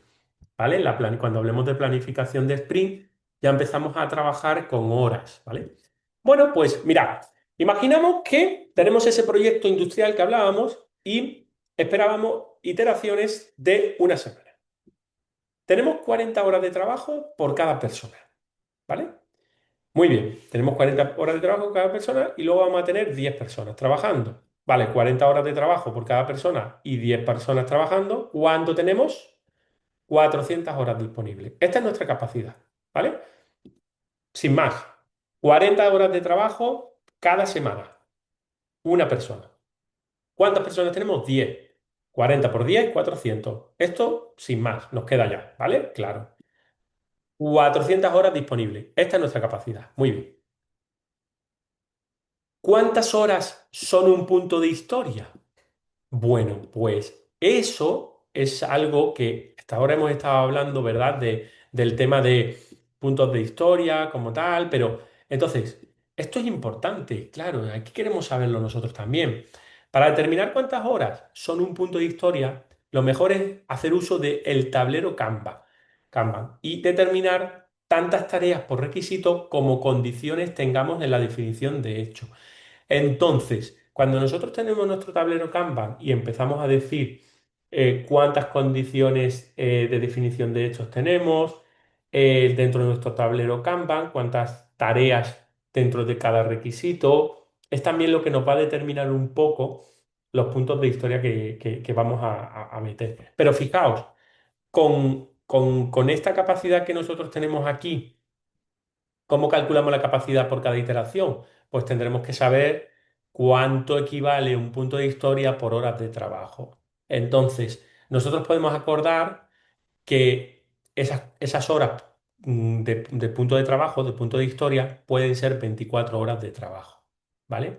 ¿Vale? Cuando hablemos de planificación de sprint, ya empezamos a trabajar con horas, ¿vale? Bueno, pues mirad, imaginamos que tenemos ese proyecto industrial que hablábamos y esperábamos iteraciones de una semana. Tenemos 40 horas de trabajo por cada persona, ¿vale? Muy bien, tenemos 40 horas de trabajo por cada persona y luego vamos a tener 10 personas trabajando. Vale, 40 horas de trabajo por cada persona y 10 personas trabajando. ¿Cuánto tenemos? 400 horas disponibles. Esta es nuestra capacidad, ¿vale? Sin más, 40 horas de trabajo cada semana, una persona. ¿Cuántas personas tenemos? 10. 40 por 10, 400. Esto sin más, nos queda ya, ¿vale? Claro. 400 horas disponibles. Esta es nuestra capacidad. Muy bien. ¿Cuántas horas son un punto de historia? Bueno, pues eso es algo que hasta ahora hemos estado hablando, ¿verdad? Del tema de puntos de historia como tal, pero entonces, esto es importante, claro, aquí queremos saberlo nosotros también. Para determinar cuántas horas son un punto de historia, lo mejor es hacer uso del tablero Kanban y determinar tantas tareas por requisito como condiciones tengamos en la definición de hecho. Entonces, cuando nosotros tenemos nuestro tablero Kanban y empezamos a decir cuántas condiciones de definición de hechos tenemos dentro de nuestro tablero Kanban, cuántas tareas dentro de cada requisito, es también lo que nos va a determinar un poco los puntos de historia que vamos a meter. Pero fijaos, con esta capacidad que nosotros tenemos aquí, ¿cómo calculamos la capacidad por cada iteración? Pues tendremos que saber cuánto equivale un punto de historia por horas de trabajo. Entonces, nosotros podemos acordar que esas horas de punto de trabajo, de punto de historia, pueden ser 24 horas de trabajo. ¿Vale?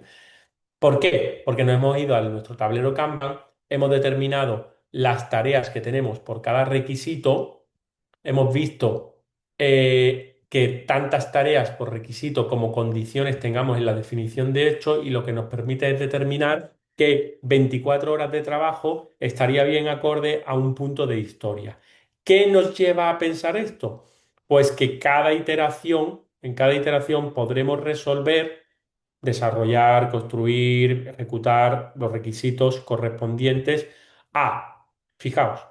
¿Por qué? Porque nos hemos ido a nuestro tablero Kanban, hemos determinado las tareas que tenemos por cada requisito, hemos visto que tantas tareas por requisito como condiciones tengamos en la definición de hecho y lo que nos permite es determinar que 24 horas de trabajo estaría bien acorde a un punto de historia. ¿Qué nos lleva a pensar esto? Pues que en cada iteración podremos resolver, desarrollar, construir, ejecutar los requisitos correspondientes a, fijaos,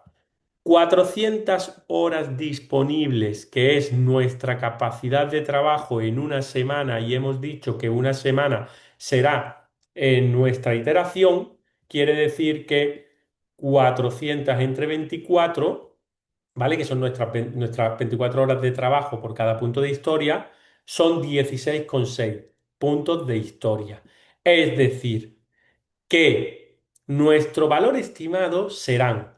400 horas disponibles, que es nuestra capacidad de trabajo en una semana, y hemos dicho que una semana será en nuestra iteración, quiere decir que 400 entre 24, ¿vale? Que son nuestras 24 horas de trabajo por cada punto de historia, son 16,6 puntos de historia. Es decir, que nuestro valor estimado serán,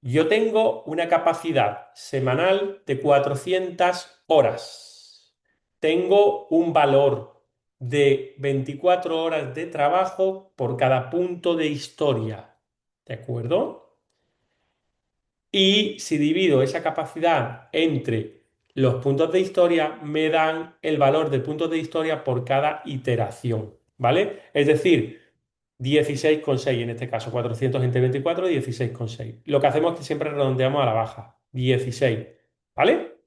yo tengo una capacidad semanal de 400 horas. Tengo un valor de 24 horas de trabajo por cada punto de historia. ¿De acuerdo? Y si divido esa capacidad entre los puntos de historia, me dan el valor de puntos de historia por cada iteración. ¿Vale? Es decir, 16,6 en este caso, 400 entre 24, 16,6. Lo que hacemos es que siempre redondeamos a la baja, 16, ¿vale?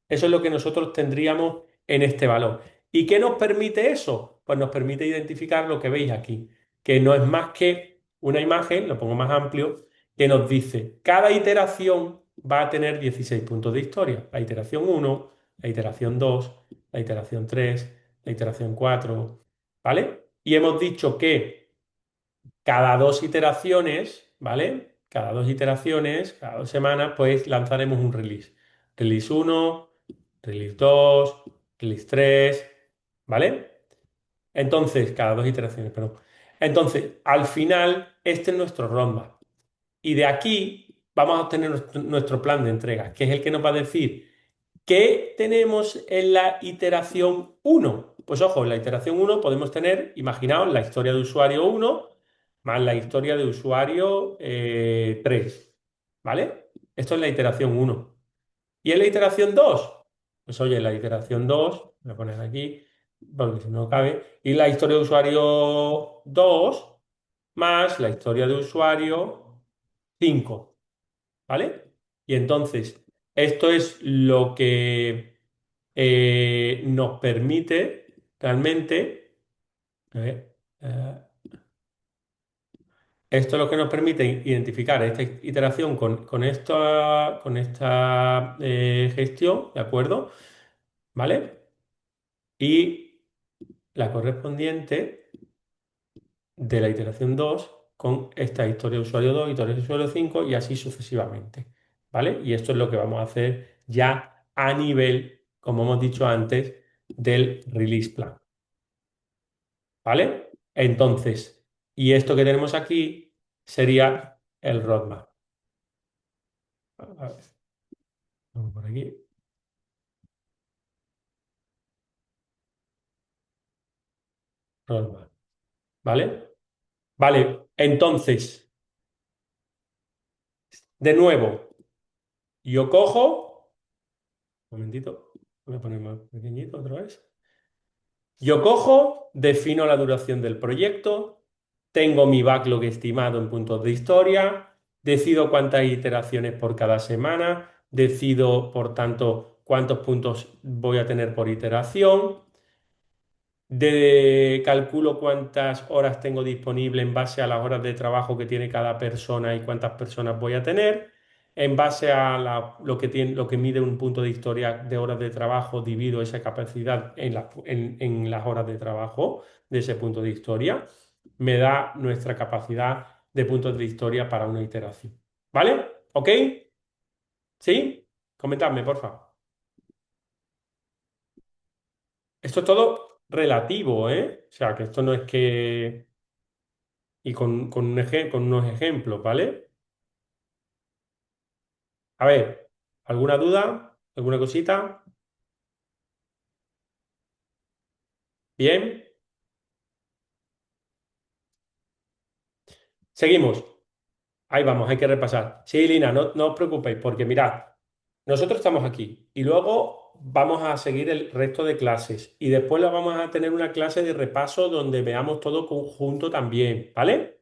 Eso es lo que nosotros tendríamos en este valor. ¿Y qué nos permite eso? Pues nos permite identificar lo que veis aquí, que no es más que una imagen, lo pongo más amplio, que nos dice, cada iteración va a tener 16 puntos de historia. La iteración uno, la iteración 2, la iteración 3, la iteración 4, ¿vale? Y hemos dicho que cada dos iteraciones, ¿vale? Cada 2 semanas, pues lanzaremos un release. Release uno, release 2, release 3, ¿vale? Entonces, cada dos iteraciones, perdón. Entonces, al final, este es nuestro roadmap. Y de aquí vamos a obtener nuestro plan de entrega, que es el que nos va a decir qué tenemos en la iteración uno. Pues ojo, en la iteración uno podemos tener, imaginaos, la historia de usuario uno más la historia de usuario 3. ¿Vale? Esto es la iteración uno. ¿Y en la iteración 2? Pues oye, en la iteración 2, voy a poner aquí, porque si no cabe, y la historia de usuario 2 más la historia de usuario 5. ¿Vale? Y entonces, esto es lo que nos permite realmente, a ver, esto es lo que nos permite identificar esta iteración con esta gestión, ¿de acuerdo? ¿Vale? Y la correspondiente de la iteración 2 con esta historia de usuario 2, historia de usuario 5 y así sucesivamente. ¿Vale? Y esto es lo que vamos a hacer ya a nivel, como hemos dicho antes, del release plan. ¿Vale? Entonces, y esto que tenemos aquí sería el roadmap. A ver, vamos por aquí. Roadmap. ¿Vale? Vale, entonces, de nuevo, yo cojo, un momentito, voy a poner más pequeñito otra vez. Yo cojo, defino la duración del proyecto, tengo mi backlog estimado en puntos de historia, decido cuántas iteraciones por cada semana, decido, por tanto, cuántos puntos voy a tener por iteración, calculo cuántas horas tengo disponible en base a las horas de trabajo que tiene cada persona y cuántas personas voy a tener. En base a lo que mide un punto de historia de horas de trabajo, divido esa capacidad en las horas de trabajo de ese punto de historia. Me da nuestra capacidad de puntos de historia para una iteración. ¿Vale? ¿Ok? ¿Sí? Comentadme, por favor. Esto es todo relativo, ¿eh? O sea, que esto no es que y con unos ejemplos, ¿vale? A ver, ¿alguna duda? ¿Alguna cosita? Bien, seguimos. Ahí vamos, hay que repasar. Sí, Lina, no os preocupéis, porque mirad, nosotros estamos aquí y luego vamos a seguir el resto de clases y después la vamos a tener una clase de repaso donde veamos todo conjunto también, ¿vale?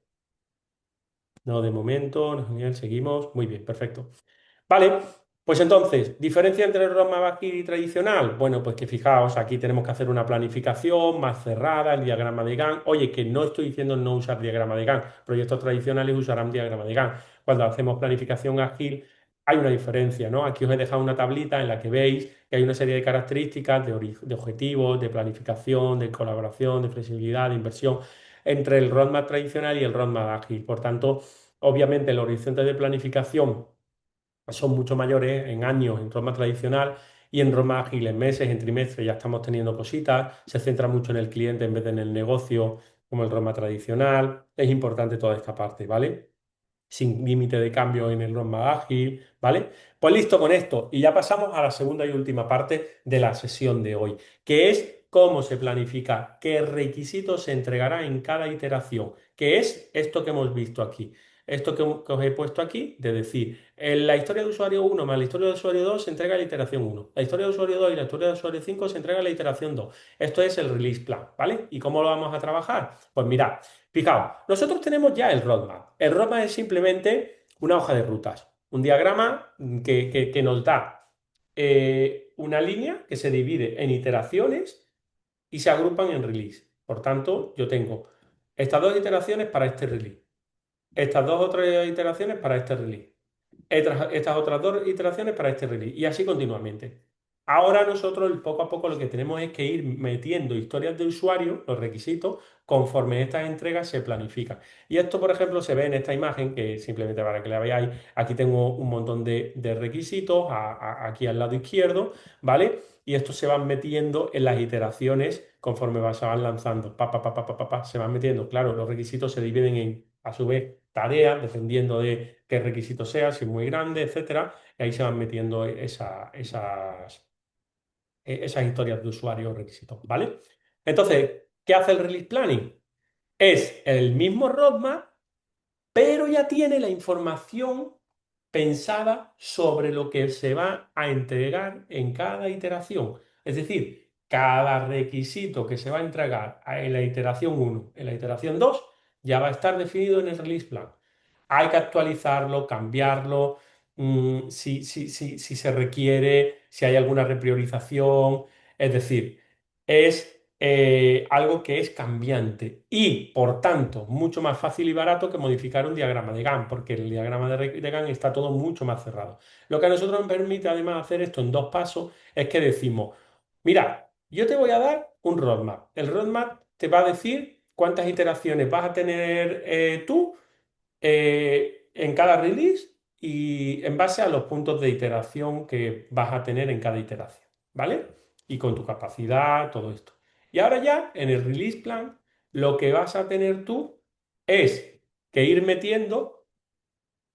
No, de momento, no, genial, seguimos. Muy bien, perfecto. Vale, pues entonces, ¿diferencia entre el roadmap ágil y tradicional? Bueno, pues que fijaos, aquí tenemos que hacer una planificación más cerrada, el diagrama de Gantt. Oye, que no estoy diciendo no usar diagrama de Gantt, proyectos tradicionales usarán diagrama de Gantt. Cuando hacemos planificación ágil, hay una diferencia, ¿no? Aquí os he dejado una tablita en la que veis que hay una serie de características de objetivos, de planificación, de colaboración, de flexibilidad, de inversión entre el roadmap tradicional y el roadmap ágil. Por tanto, obviamente, el horizonte de planificación son mucho mayores en años en Roma tradicional y en Roma ágil en meses, en trimestres ya estamos teniendo cositas, se centra mucho en el cliente en vez de en el negocio como el Roma tradicional. Es importante toda esta parte, ¿vale? Sin límite de cambio en el roadmap ágil, ¿vale? Pues listo con esto. Y ya pasamos a la segunda y última parte de la sesión de hoy, que es cómo se planifica, qué requisitos se entregará en cada iteración, que es esto que hemos visto aquí. Esto que os he puesto aquí, de decir, en la historia de usuario uno más la historia de usuario 2 se entrega en la iteración uno. La historia de usuario 2 y la historia de usuario 5 se entrega en la iteración 2. Esto es el release plan, ¿vale? ¿Y cómo lo vamos a trabajar? Pues mirad, fijaos, nosotros tenemos ya el roadmap. El roadmap es simplemente una hoja de rutas, un diagrama que nos da una línea que se divide en iteraciones y se agrupan en release. Por tanto, yo tengo estas dos iteraciones para este release, estas dos otras iteraciones para este release, estas otras dos iteraciones para este release y así continuamente. Ahora nosotros poco a poco lo que tenemos es que ir metiendo historias de usuario, los requisitos, conforme estas entregas se planifican. Y esto, por ejemplo, se ve en esta imagen, que simplemente para que la veáis, aquí tengo un montón de requisitos aquí al lado izquierdo, ¿vale? Y estos se van metiendo en las iteraciones conforme se van lanzando. Se van metiendo. Claro, los requisitos se dividen en, a su vez, tareas, dependiendo de qué requisito sea, si es muy grande, etcétera. Y ahí se van metiendo esas historias de usuario o requisitos, ¿vale? Entonces, ¿qué hace el release planning? Es el mismo roadmap, pero ya tiene la información pensada sobre lo que se va a entregar en cada iteración. Es decir, cada requisito que se va a entregar en la iteración uno, en la iteración 2, ya va a estar definido en el release plan. Hay que actualizarlo, cambiarlo, si se requiere, si hay alguna repriorización. Es decir, es algo que es cambiante y, por tanto, mucho más fácil y barato que modificar un diagrama de Gantt, porque el diagrama de Gantt está todo mucho más cerrado. Lo que a nosotros nos permite, además, hacer esto en dos pasos es que decimos, mira, yo te voy a dar un roadmap. El roadmap te va a decir cuántas iteraciones vas a tener tú en cada release y en base a los puntos de iteración que vas a tener en cada iteración, ¿vale? Y con tu capacidad, todo esto. Y ahora ya, en el release plan, lo que vas a tener tú es que ir metiendo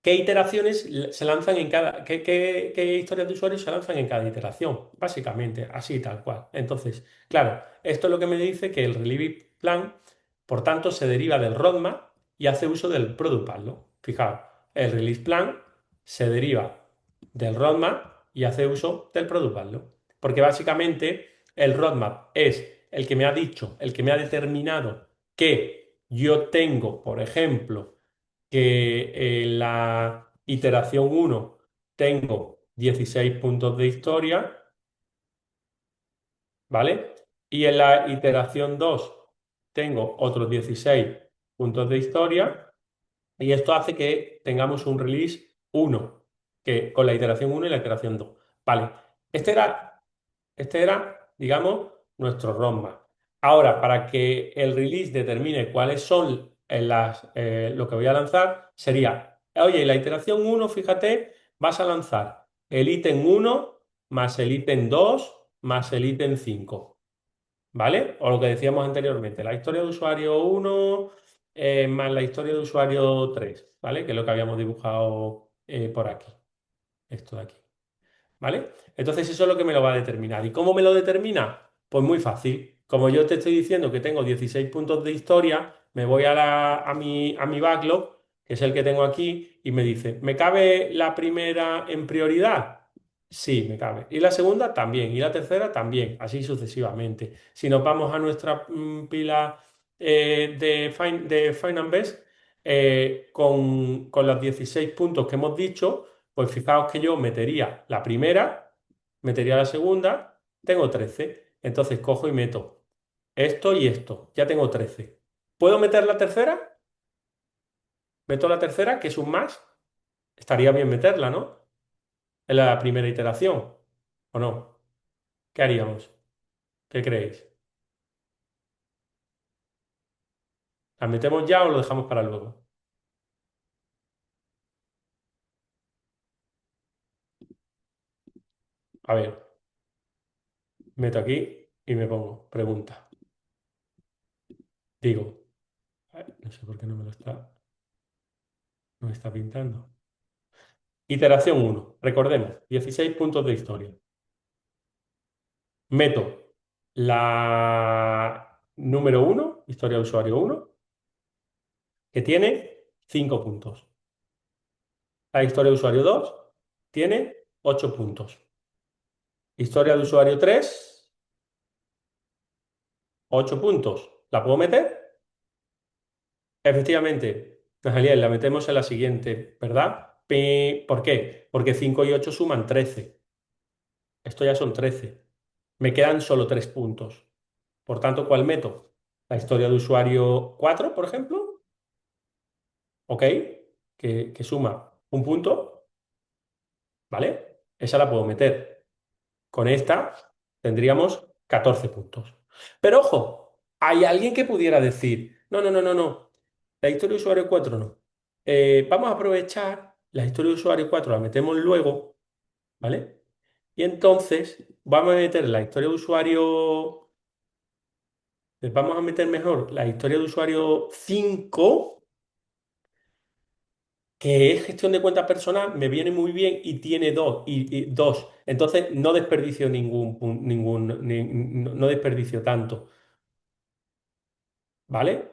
qué iteraciones se lanzan en cada, qué historias de usuario se lanzan en cada iteración, básicamente, así tal cual. Entonces, claro, esto es lo que me dice que el release plan, por tanto, se deriva del roadmap y hace uso del product backlog. Fijaos, el release plan se deriva del roadmap y hace uso del product backlog. Porque básicamente el roadmap es el que me ha dicho, el que me ha determinado que yo tengo, por ejemplo, que en la iteración uno tengo 16 puntos de historia, ¿vale? Y en la iteración 2 tengo otros 16 puntos de historia y esto hace que tengamos un release uno que con la iteración uno y la iteración 2. Vale, este era digamos, nuestro roadmap. Ahora, para que el release determine cuáles son lo que voy a lanzar, sería, oye, en la iteración uno, fíjate, vas a lanzar el ítem uno más el ítem 2 más el ítem 5, ¿vale? O lo que decíamos anteriormente, la historia de usuario uno más la historia de usuario 3, ¿vale? Que es lo que habíamos dibujado por aquí, esto de aquí. ¿Vale? Entonces eso es lo que me lo va a determinar. ¿Y cómo me lo determina? Pues muy fácil. Como yo te estoy diciendo que tengo 16 puntos de historia, me voy a mi backlog, que es el que tengo aquí, y me dice, ¿me cabe la primera en prioridad? Sí, me cabe. Y la segunda también. Y la tercera también. Así sucesivamente. Si nos vamos a nuestra pila de Find and Best, con los 16 puntos que hemos dicho, pues fijaos que yo metería la primera, metería la segunda, tengo 13. Entonces cojo y meto esto y esto. Ya tengo 13. ¿Puedo meter la tercera? Meto la tercera, que es un más. Estaría bien meterla, ¿no? En la primera iteración. ¿O no? ¿Qué haríamos? ¿Qué creéis? ¿La metemos ya o lo dejamos para luego? A ver, meto aquí y me pongo pregunta. Digo, no sé por qué no me está pintando. Iteración uno. Recordemos, 16 puntos de historia. Meto la número uno, historia de usuario uno, que tiene 5 puntos. La historia de usuario 2 tiene 8 puntos. Historia de usuario 3, 8 puntos. ¿La puedo meter? Efectivamente, Nathaniel, la metemos en la siguiente, ¿verdad? ¿Por qué? Porque 5 y 8 suman 13. Esto ya son 13. Me quedan solo 3 puntos. Por tanto, ¿cuál meto? La historia de usuario 4, por ejemplo, ¿ok? Que suma un punto, ¿vale? Esa la puedo meter. Con esta tendríamos 14 puntos. Pero ojo, hay alguien que pudiera decir, no, no, no, no, no, la historia de usuario 4 no. Vamos a aprovechar la historia de usuario 4, la metemos luego, ¿vale? Y entonces vamos a meter la historia de usuario, vamos a meter mejor la historia de usuario 5, que es gestión de cuenta personal, me viene muy bien y tiene dos. Entonces no desperdicio no desperdicio tanto. ¿Vale?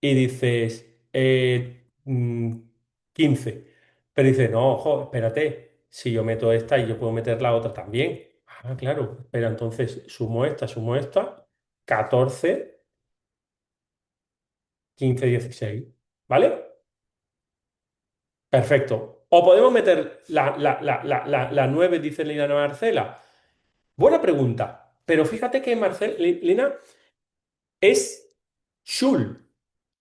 Y dices, 15. Pero dices, no, ojo, espérate, si yo meto esta y yo puedo meter la otra también. Ah, claro, pero entonces sumo esta, 14, 15, 16. ¿Vale? Perfecto. O podemos meter la 9, dice Lina Marcela. Buena pregunta. Pero fíjate que Lina es Schul.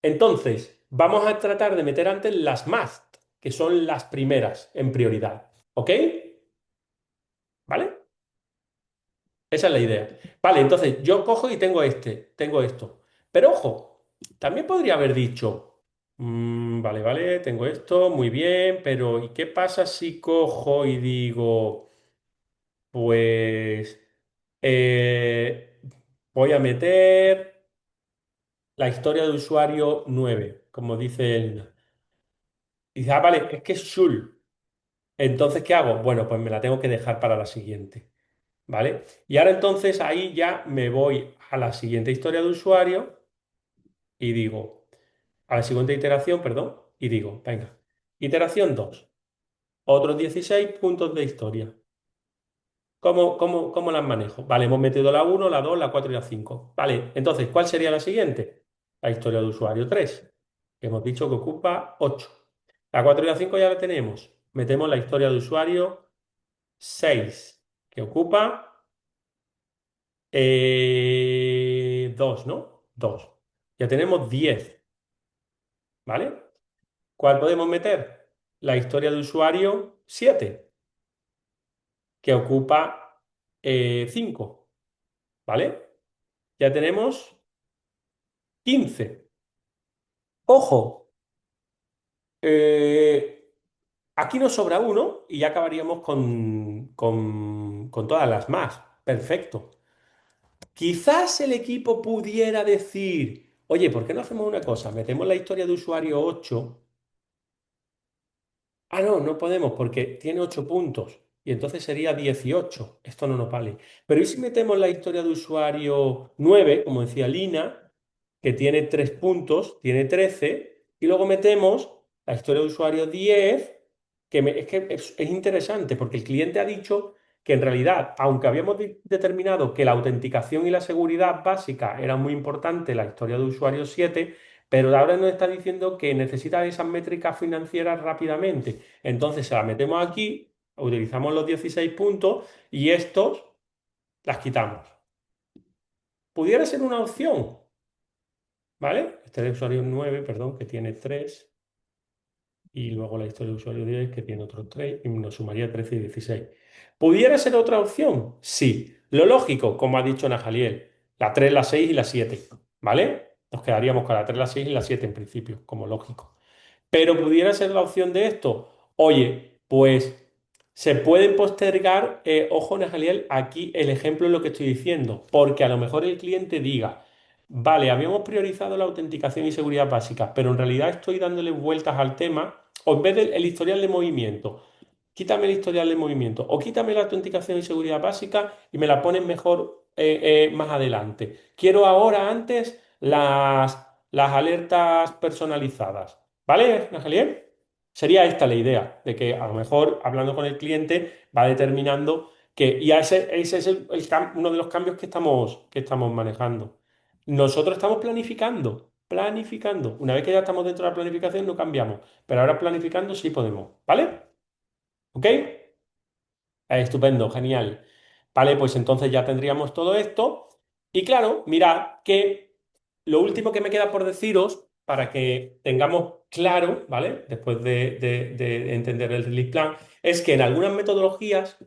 Entonces, vamos a tratar de meter antes las must, que son las primeras en prioridad. ¿Ok? ¿Vale? Esa es la idea. Vale, entonces yo cojo y tengo esto. Pero ojo, también podría haber dicho, vale, vale, tengo esto, muy bien, pero ¿y qué pasa si cojo y digo, pues eh, voy a meter la historia de usuario 9, como dice él? Y dice, ah, vale, es que es Shul. Entonces, ¿qué hago? Bueno, pues me la tengo que dejar para la siguiente, ¿vale? Y ahora entonces ahí ya me voy a la siguiente historia de usuario y digo, a la siguiente iteración, perdón, y digo, venga, iteración 2, otros 16 puntos de historia. ¿Cómo las manejo? Vale, hemos metido la uno, la 2, la 4 y la 5. Vale, entonces, ¿cuál sería la siguiente? La historia de usuario 3, que hemos dicho que ocupa 8. La 4 y la 5 ya la tenemos. Metemos la historia de usuario 6, que ocupa 2, ¿no? 2. Ya tenemos 10, ¿vale? ¿Cuál podemos meter? La historia de usuario 7, que ocupa 5, ¿vale? Ya tenemos 15. Ojo, eh, aquí nos sobra uno y ya acabaríamos con todas las más. Perfecto. Quizás el equipo pudiera decir, oye, ¿por qué no hacemos una cosa? Metemos la historia de usuario 8. Ah, no, no podemos porque tiene 8 puntos y entonces sería 18. Esto no nos vale. Pero ¿y si metemos la historia de usuario 9, como decía Lina, que tiene 3 puntos, tiene 13, y luego metemos la historia de usuario 10, es que es interesante porque el cliente ha dicho que en realidad, aunque habíamos determinado que la autenticación y la seguridad básica eran muy importantes, la historia de usuario 7, pero ahora nos está diciendo que necesita esas métricas financieras rápidamente. Entonces se las metemos aquí, utilizamos los 16 puntos y estos las quitamos. Pudiera ser una opción, ¿vale? Este de usuario 9, perdón, que tiene 3 y luego la historia de usuario 10 que tiene otros 3 y nos sumaría 13 y 16. ¿Pudiera ser otra opción? Sí. Lo lógico, como ha dicho Najaliel, la 3, la 6 y la 7, ¿vale? Nos quedaríamos con la 3, la 6 y la 7 en principio, como lógico. Pero pudiera ser la opción de esto. Oye, pues se pueden postergar, ojo, Najaliel, aquí el ejemplo es lo que estoy diciendo, porque a lo mejor el cliente diga, vale, habíamos priorizado la autenticación y seguridad básica, pero en realidad estoy dándole vueltas al tema, o en vez del historial de movimiento, quítame el historial de movimiento, o quítame la autenticación y seguridad básica y me la pones mejor más adelante. Quiero ahora antes las alertas personalizadas. ¿Vale, Angelier? Sería esta la idea, de que a lo mejor hablando con el cliente va determinando que, y ese es uno de los cambios que estamos manejando. Nosotros estamos planificando. Una vez que ya estamos dentro de la planificación no cambiamos, pero ahora planificando sí podemos, ¿vale? ¿Ok? Estupendo, genial. Vale, pues entonces ya tendríamos todo esto. Y claro, mirad que lo último que me queda por deciros, para que tengamos claro, ¿vale? Después de entender el release plan, es que en algunas metodologías,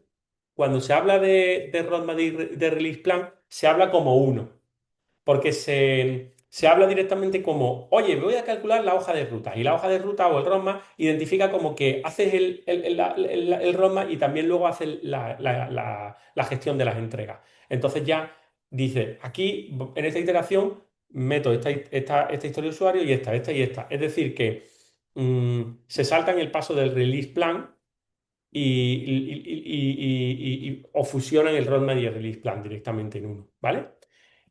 cuando se habla de roadmap y de release plan, se habla como uno porque se habla directamente como, oye, voy a calcular la hoja de ruta. Y la hoja de ruta o el roadmap identifica como que haces el roadmap y también luego haces la gestión de las entregas. Entonces ya dice, aquí en esta iteración meto esta historia de usuario y esta y esta. Es decir, que se saltan el paso del release plan o fusionan el roadmap y el release plan directamente en uno, ¿vale?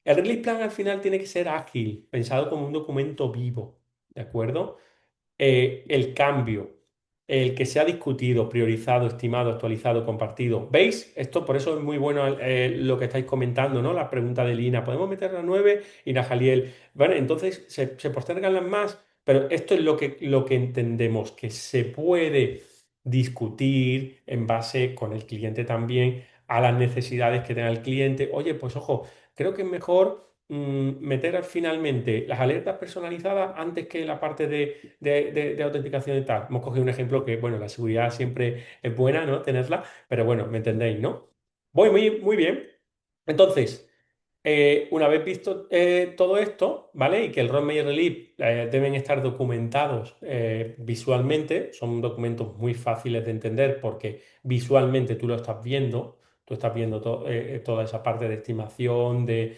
El release plan al final tiene que ser ágil, pensado como un documento vivo, ¿de acuerdo? El cambio, el que sea discutido, priorizado, estimado, actualizado, compartido. ¿Veis? Esto por eso es muy bueno lo que estáis comentando, ¿no? La pregunta de Lina. ¿Podemos meter la 9 y la Jaliel? Bueno, entonces se postergan las más, pero esto es lo que entendemos, que se puede discutir en base con el cliente también a las necesidades que tenga el cliente. Oye, pues ojo, creo que es mejor meter finalmente las alertas personalizadas antes que la parte de autenticación y tal. Hemos cogido un ejemplo que, bueno, la seguridad siempre es buena, ¿no? Tenerla, pero bueno, me entendéis, ¿no? Voy muy, muy bien. Entonces, una vez visto todo esto, ¿vale? Y que el roadmap y el release deben estar documentados visualmente, son documentos muy fáciles de entender porque visualmente tú estás viendo toda esa parte de estimación, de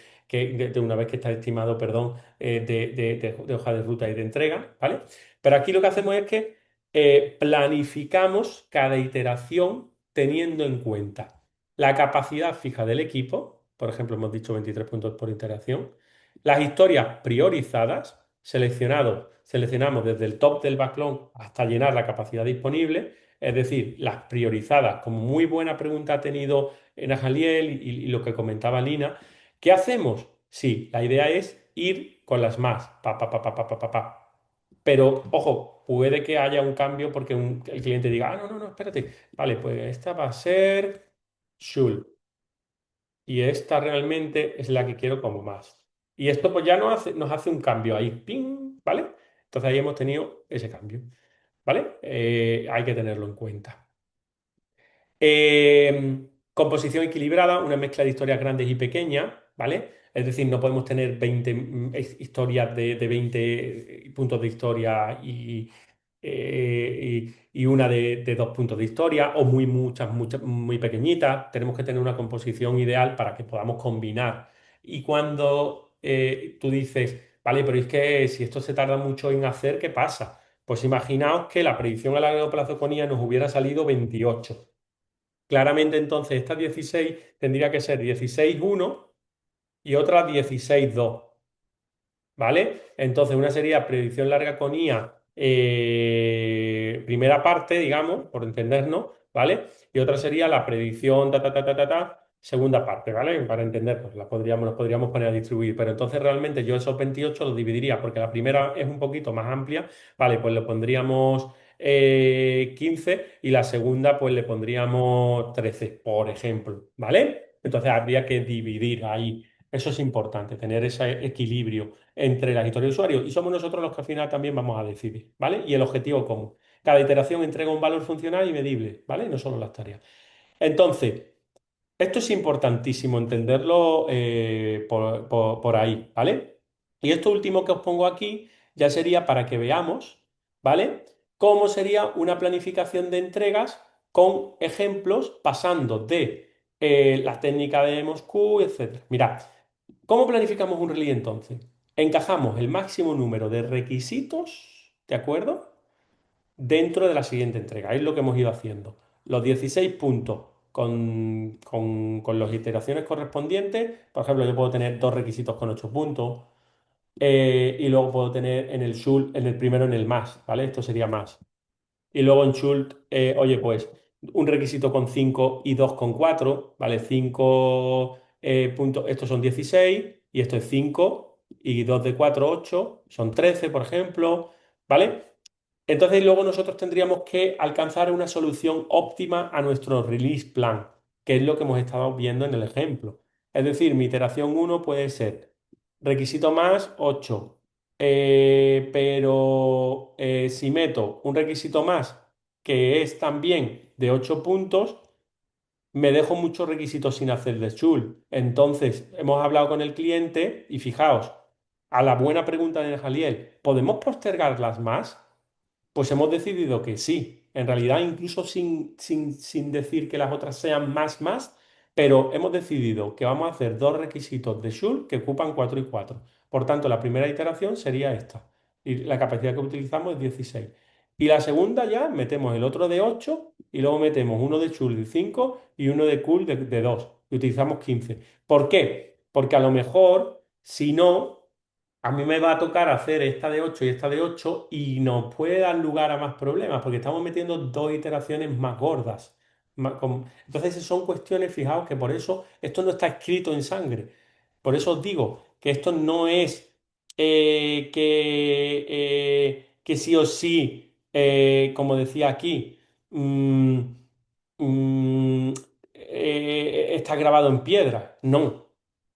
una vez que está estimado, perdón, de hoja de ruta y de entrega, ¿vale? Pero aquí lo que hacemos es que planificamos cada iteración teniendo en cuenta la capacidad fija del equipo, por ejemplo, hemos dicho 23 puntos por iteración, las historias priorizadas, seleccionamos desde el top del backlog hasta llenar la capacidad disponible, es decir, las priorizadas, como muy buena pregunta ha tenido Najaliel y lo que comentaba Lina, ¿qué hacemos? Sí, la idea es ir con las más, pa. Pero, ojo, puede que haya un cambio porque el cliente diga, no, espérate, vale, pues esta va a ser Shul y esta realmente es la que quiero como más. Y esto pues ya nos hace un cambio ahí, ¡ping! ¿Vale? Entonces ahí hemos tenido ese cambio, ¿vale? Hay que tenerlo en cuenta. Composición equilibrada, una mezcla de historias grandes y pequeñas, ¿vale? Es decir, no podemos tener 20 historias de 20 puntos de historia y una de 2 puntos de historia, o muchas, muy pequeñitas. Tenemos que tener una composición ideal para que podamos combinar. Y cuando tú dices, vale, pero es que si esto se tarda mucho en hacer, ¿qué pasa? Pues imaginaos que la predicción a largo plazo con IA nos hubiera salido 28. Claramente entonces esta 16 tendría que ser 16.1 y otra 16.2. ¿Vale? Entonces, una sería predicción larga con IA, primera parte, digamos, por entendernos, ¿vale? Y otra sería la predicción, segunda parte, ¿vale? Para entender, pues nos podríamos poner a distribuir, pero entonces realmente yo esos 28 los dividiría, porque la primera es un poquito más amplia, ¿vale? Pues le pondríamos 15 y la segunda pues le pondríamos 13, por ejemplo, ¿vale? Entonces habría que dividir ahí. Eso es importante, tener ese equilibrio entre las historias de usuario y somos nosotros los que al final también vamos a decidir, ¿vale? Y el objetivo común. Cada iteración entrega un valor funcional y medible, ¿vale? No solo las tareas. Entonces, esto es importantísimo entenderlo por ahí, ¿vale? Y esto último que os pongo aquí ya sería para que veamos, ¿vale? Cómo sería una planificación de entregas con ejemplos pasando de la técnica de Moscú, etcétera. Mirad, ¿cómo planificamos un release entonces? Encajamos el máximo número de requisitos, ¿de acuerdo? Dentro de la siguiente entrega. Es lo que hemos ido haciendo. Los 16 puntos con las iteraciones correspondientes. Por ejemplo, yo puedo tener dos requisitos con 8 puntos. Y luego puedo tener en el should, en el primero en el más, ¿vale? Esto sería más. Y luego en Schult, oye, pues un requisito con 5 y dos con 4, ¿vale? 5 puntos, estos son 16 y esto es 5 y 2 de 4 8 son 13 por ejemplo, ¿vale? Entonces luego nosotros tendríamos que alcanzar una solución óptima a nuestro release plan, que es lo que hemos estado viendo en el ejemplo. Es decir, mi iteración uno puede ser requisito más 8, pero si meto un requisito más que es también de 8 puntos, me dejo muchos requisitos sin hacer de Joule. Entonces, hemos hablado con el cliente y fijaos, a la buena pregunta de Jaliel, ¿podemos postergarlas más? Pues hemos decidido que sí, en realidad incluso sin decir que las otras sean más, pero hemos decidido que vamos a hacer dos requisitos de Joule que ocupan 4 y 4. Por tanto, la primera iteración sería esta. Y la capacidad que utilizamos es 16. Y la segunda ya metemos el otro de 8 y luego metemos uno de Joule de 5 y uno de Cool de 2. Y utilizamos 15. ¿Por qué? Porque a lo mejor, si no a mí me va a tocar hacer esta de 8 y esta de 8 y nos puede dar lugar a más problemas porque estamos metiendo dos iteraciones más gordas. Entonces son cuestiones, fijaos que por eso esto no está escrito en sangre. Por eso os digo que esto no es que sí o sí, como decía aquí, mm, está grabado en piedra. No.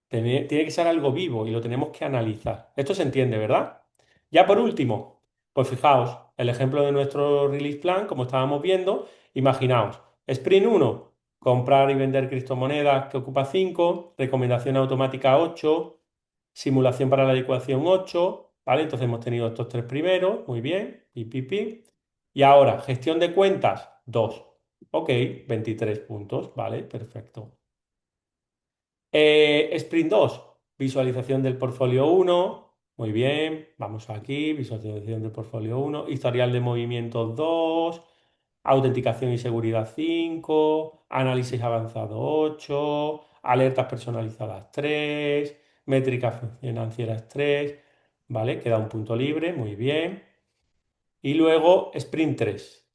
Tiene que ser algo vivo y lo tenemos que analizar. Esto se entiende, ¿verdad? Ya por último, pues fijaos, el ejemplo de nuestro release plan, como estábamos viendo, imaginaos, Sprint 1, comprar y vender criptomonedas que ocupa 5, recomendación automática 8, simulación para la adecuación 8, ¿vale? Entonces hemos tenido estos tres primeros, muy bien, pi. Y ahora, gestión de cuentas, 2. Ok, 23 puntos, ¿vale? Perfecto. Sprint 2, visualización del portfolio 1. Muy bien, vamos aquí, visualización del portfolio 1. Historial de movimientos 2. Autenticación y seguridad 5. Análisis avanzado 8. Alertas personalizadas 3. Métricas financieras 3. ¿Vale? Queda un punto libre, muy bien. Y luego Sprint 3.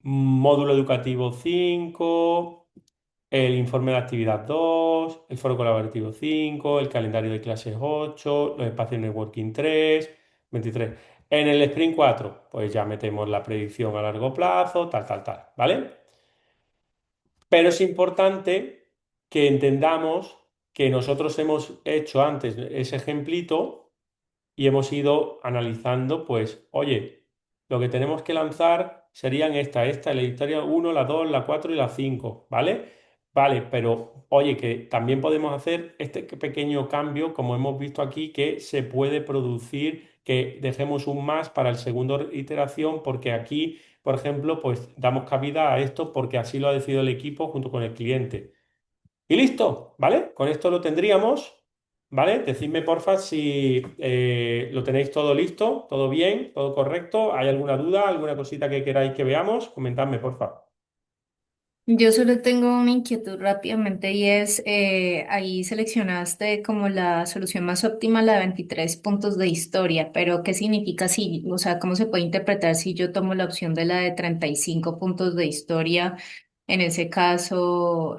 Módulo educativo 5. El informe de actividad 2, el foro colaborativo 5, el calendario de clases 8, los espacios networking 3, 23. En el sprint 4, pues ya metemos la predicción a largo plazo, tal, ¿vale? Pero es importante que entendamos que nosotros hemos hecho antes ese ejemplito y hemos ido analizando, pues, oye, lo que tenemos que lanzar serían la historia uno, la 2, la 4 y la 5, ¿vale? Vale, pero oye, que también podemos hacer este pequeño cambio, como hemos visto aquí, que se puede producir, que dejemos un más para el segundo iteración, porque aquí, por ejemplo, pues damos cabida a esto porque así lo ha decidido el equipo junto con el cliente. Y listo, ¿vale? Con esto lo tendríamos, ¿vale? Decidme porfa si lo tenéis todo listo, todo bien, todo correcto. ¿Hay alguna duda, alguna cosita que queráis que veamos? Comentadme, porfa. Yo solo tengo una inquietud rápidamente y es, ahí seleccionaste como la solución más óptima la de 23 puntos de historia, pero ¿qué significa si, o sea, cómo se puede interpretar si yo tomo la opción de la de 35 puntos de historia? En ese caso,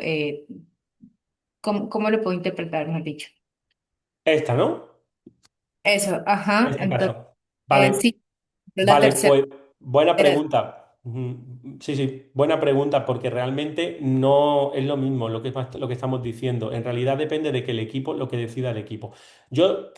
¿cómo lo puedo interpretar, mejor dicho? Esta, ¿no? Eso, En ajá, este entonces, caso. Vale. sí, la Vale, tercera pues buena era, pregunta. Ujú. Sí, sí, buena pregunta, porque realmente no es lo mismo lo que estamos diciendo. En realidad depende de que el equipo, lo que decida el equipo. Yo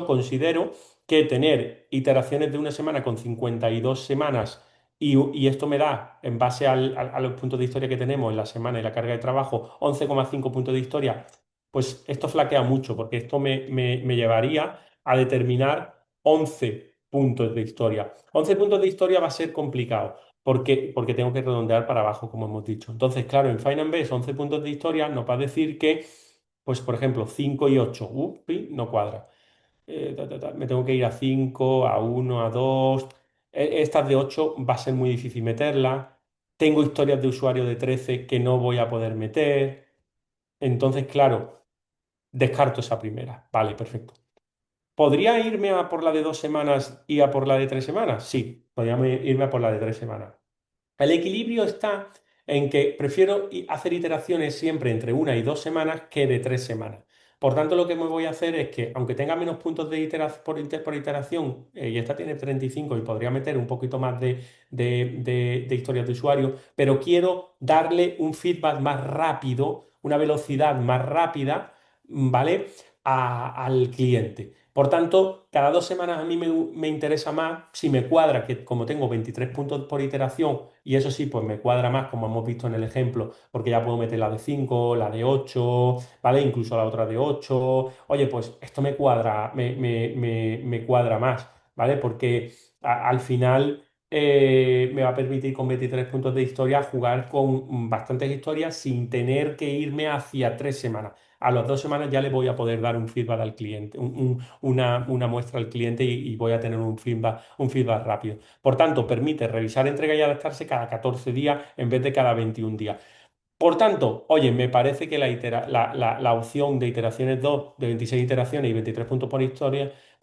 considero que tener iteraciones de una semana con 52 semanas y esto me da, en base a los puntos de historia que tenemos en la semana y la carga de trabajo, 11,5 puntos de historia, pues esto flaquea mucho, porque esto me llevaría a determinar 11 puntos de historia. 11 puntos de historia va a ser complicado. Porque tengo que redondear para abajo, como hemos dicho. Entonces, claro, en Finance 11 puntos de historia nos va a decir que, pues, por ejemplo, 5 y 8, upi, no cuadra. Me tengo que ir a 5, a uno, a 2. Estas de 8 va a ser muy difícil meterlas. Tengo historias de usuario de 13 que no voy a poder meter. Entonces, claro, descarto esa primera. Vale, perfecto. ¿Podría irme a por la de 2 semanas y a por la de 3 semanas? Sí, podría irme a por la de 3 semanas. El equilibrio está en que prefiero hacer iteraciones siempre entre 1 y 2 semanas que de 3 semanas. Por tanto, lo que me voy a hacer es que, aunque tenga menos puntos de por iteración, y esta tiene 35 y podría meter un poquito más de historias de usuario, pero quiero darle un feedback más rápido, una velocidad más rápida, ¿vale? Al cliente. Por tanto, cada 2 semanas a mí me interesa más si me cuadra que como tengo 23 puntos por iteración y eso sí, pues me cuadra más como hemos visto en el ejemplo, porque ya puedo meter la de 5, la de 8, ¿vale? Incluso la otra de 8. Oye, pues esto me cuadra, me cuadra más, ¿vale? Porque al final me va a permitir con 23 puntos de historia jugar con bastantes historias sin tener que irme hacia 3 semanas. A las 2 semanas ya le voy a poder dar un feedback al cliente, una muestra al cliente y voy a tener un feedback rápido. Por tanto, permite revisar, entrega y adaptarse cada 14 días en vez de cada 21 días. Por tanto, oye, me parece que la opción de iteraciones 2 de 26 iteraciones y 23 puntos por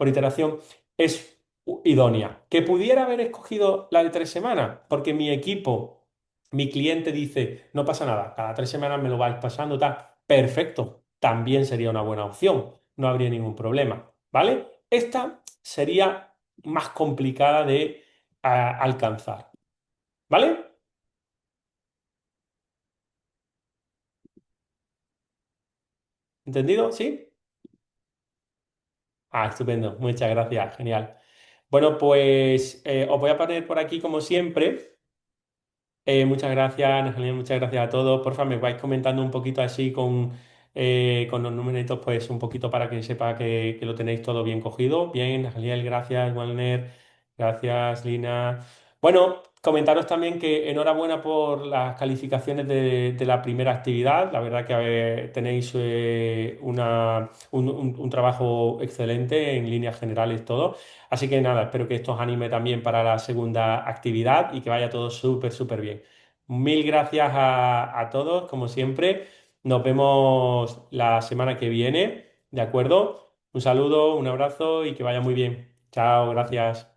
iteración, es idónea. ¿Que pudiera haber escogido la de 3 semanas? Porque mi equipo, mi cliente dice, no pasa nada, cada 3 semanas me lo vais pasando, tal. Perfecto, también sería una buena opción, no habría ningún problema, ¿vale? Esta sería más complicada de alcanzar, ¿vale? ¿Entendido? ¿Sí? Ah, estupendo. Muchas gracias. Genial. Bueno, pues os voy a poner por aquí como siempre. Muchas gracias, Ángeles, muchas gracias a todos. Porfa, me vais comentando un poquito así con los numeritos, pues un poquito para que sepa que lo tenéis todo bien cogido. Bien, Ángeles, gracias, Walner, gracias, Lina. Bueno, comentaros también que enhorabuena por las calificaciones de la primera actividad. La verdad que tenéis un trabajo excelente en líneas generales todo. Así que nada, espero que esto os anime también para la segunda actividad y que vaya todo súper, súper bien. Mil gracias a todos, como siempre. Nos vemos la semana que viene, ¿de acuerdo? Un saludo, un abrazo y que vaya muy bien. Chao, gracias.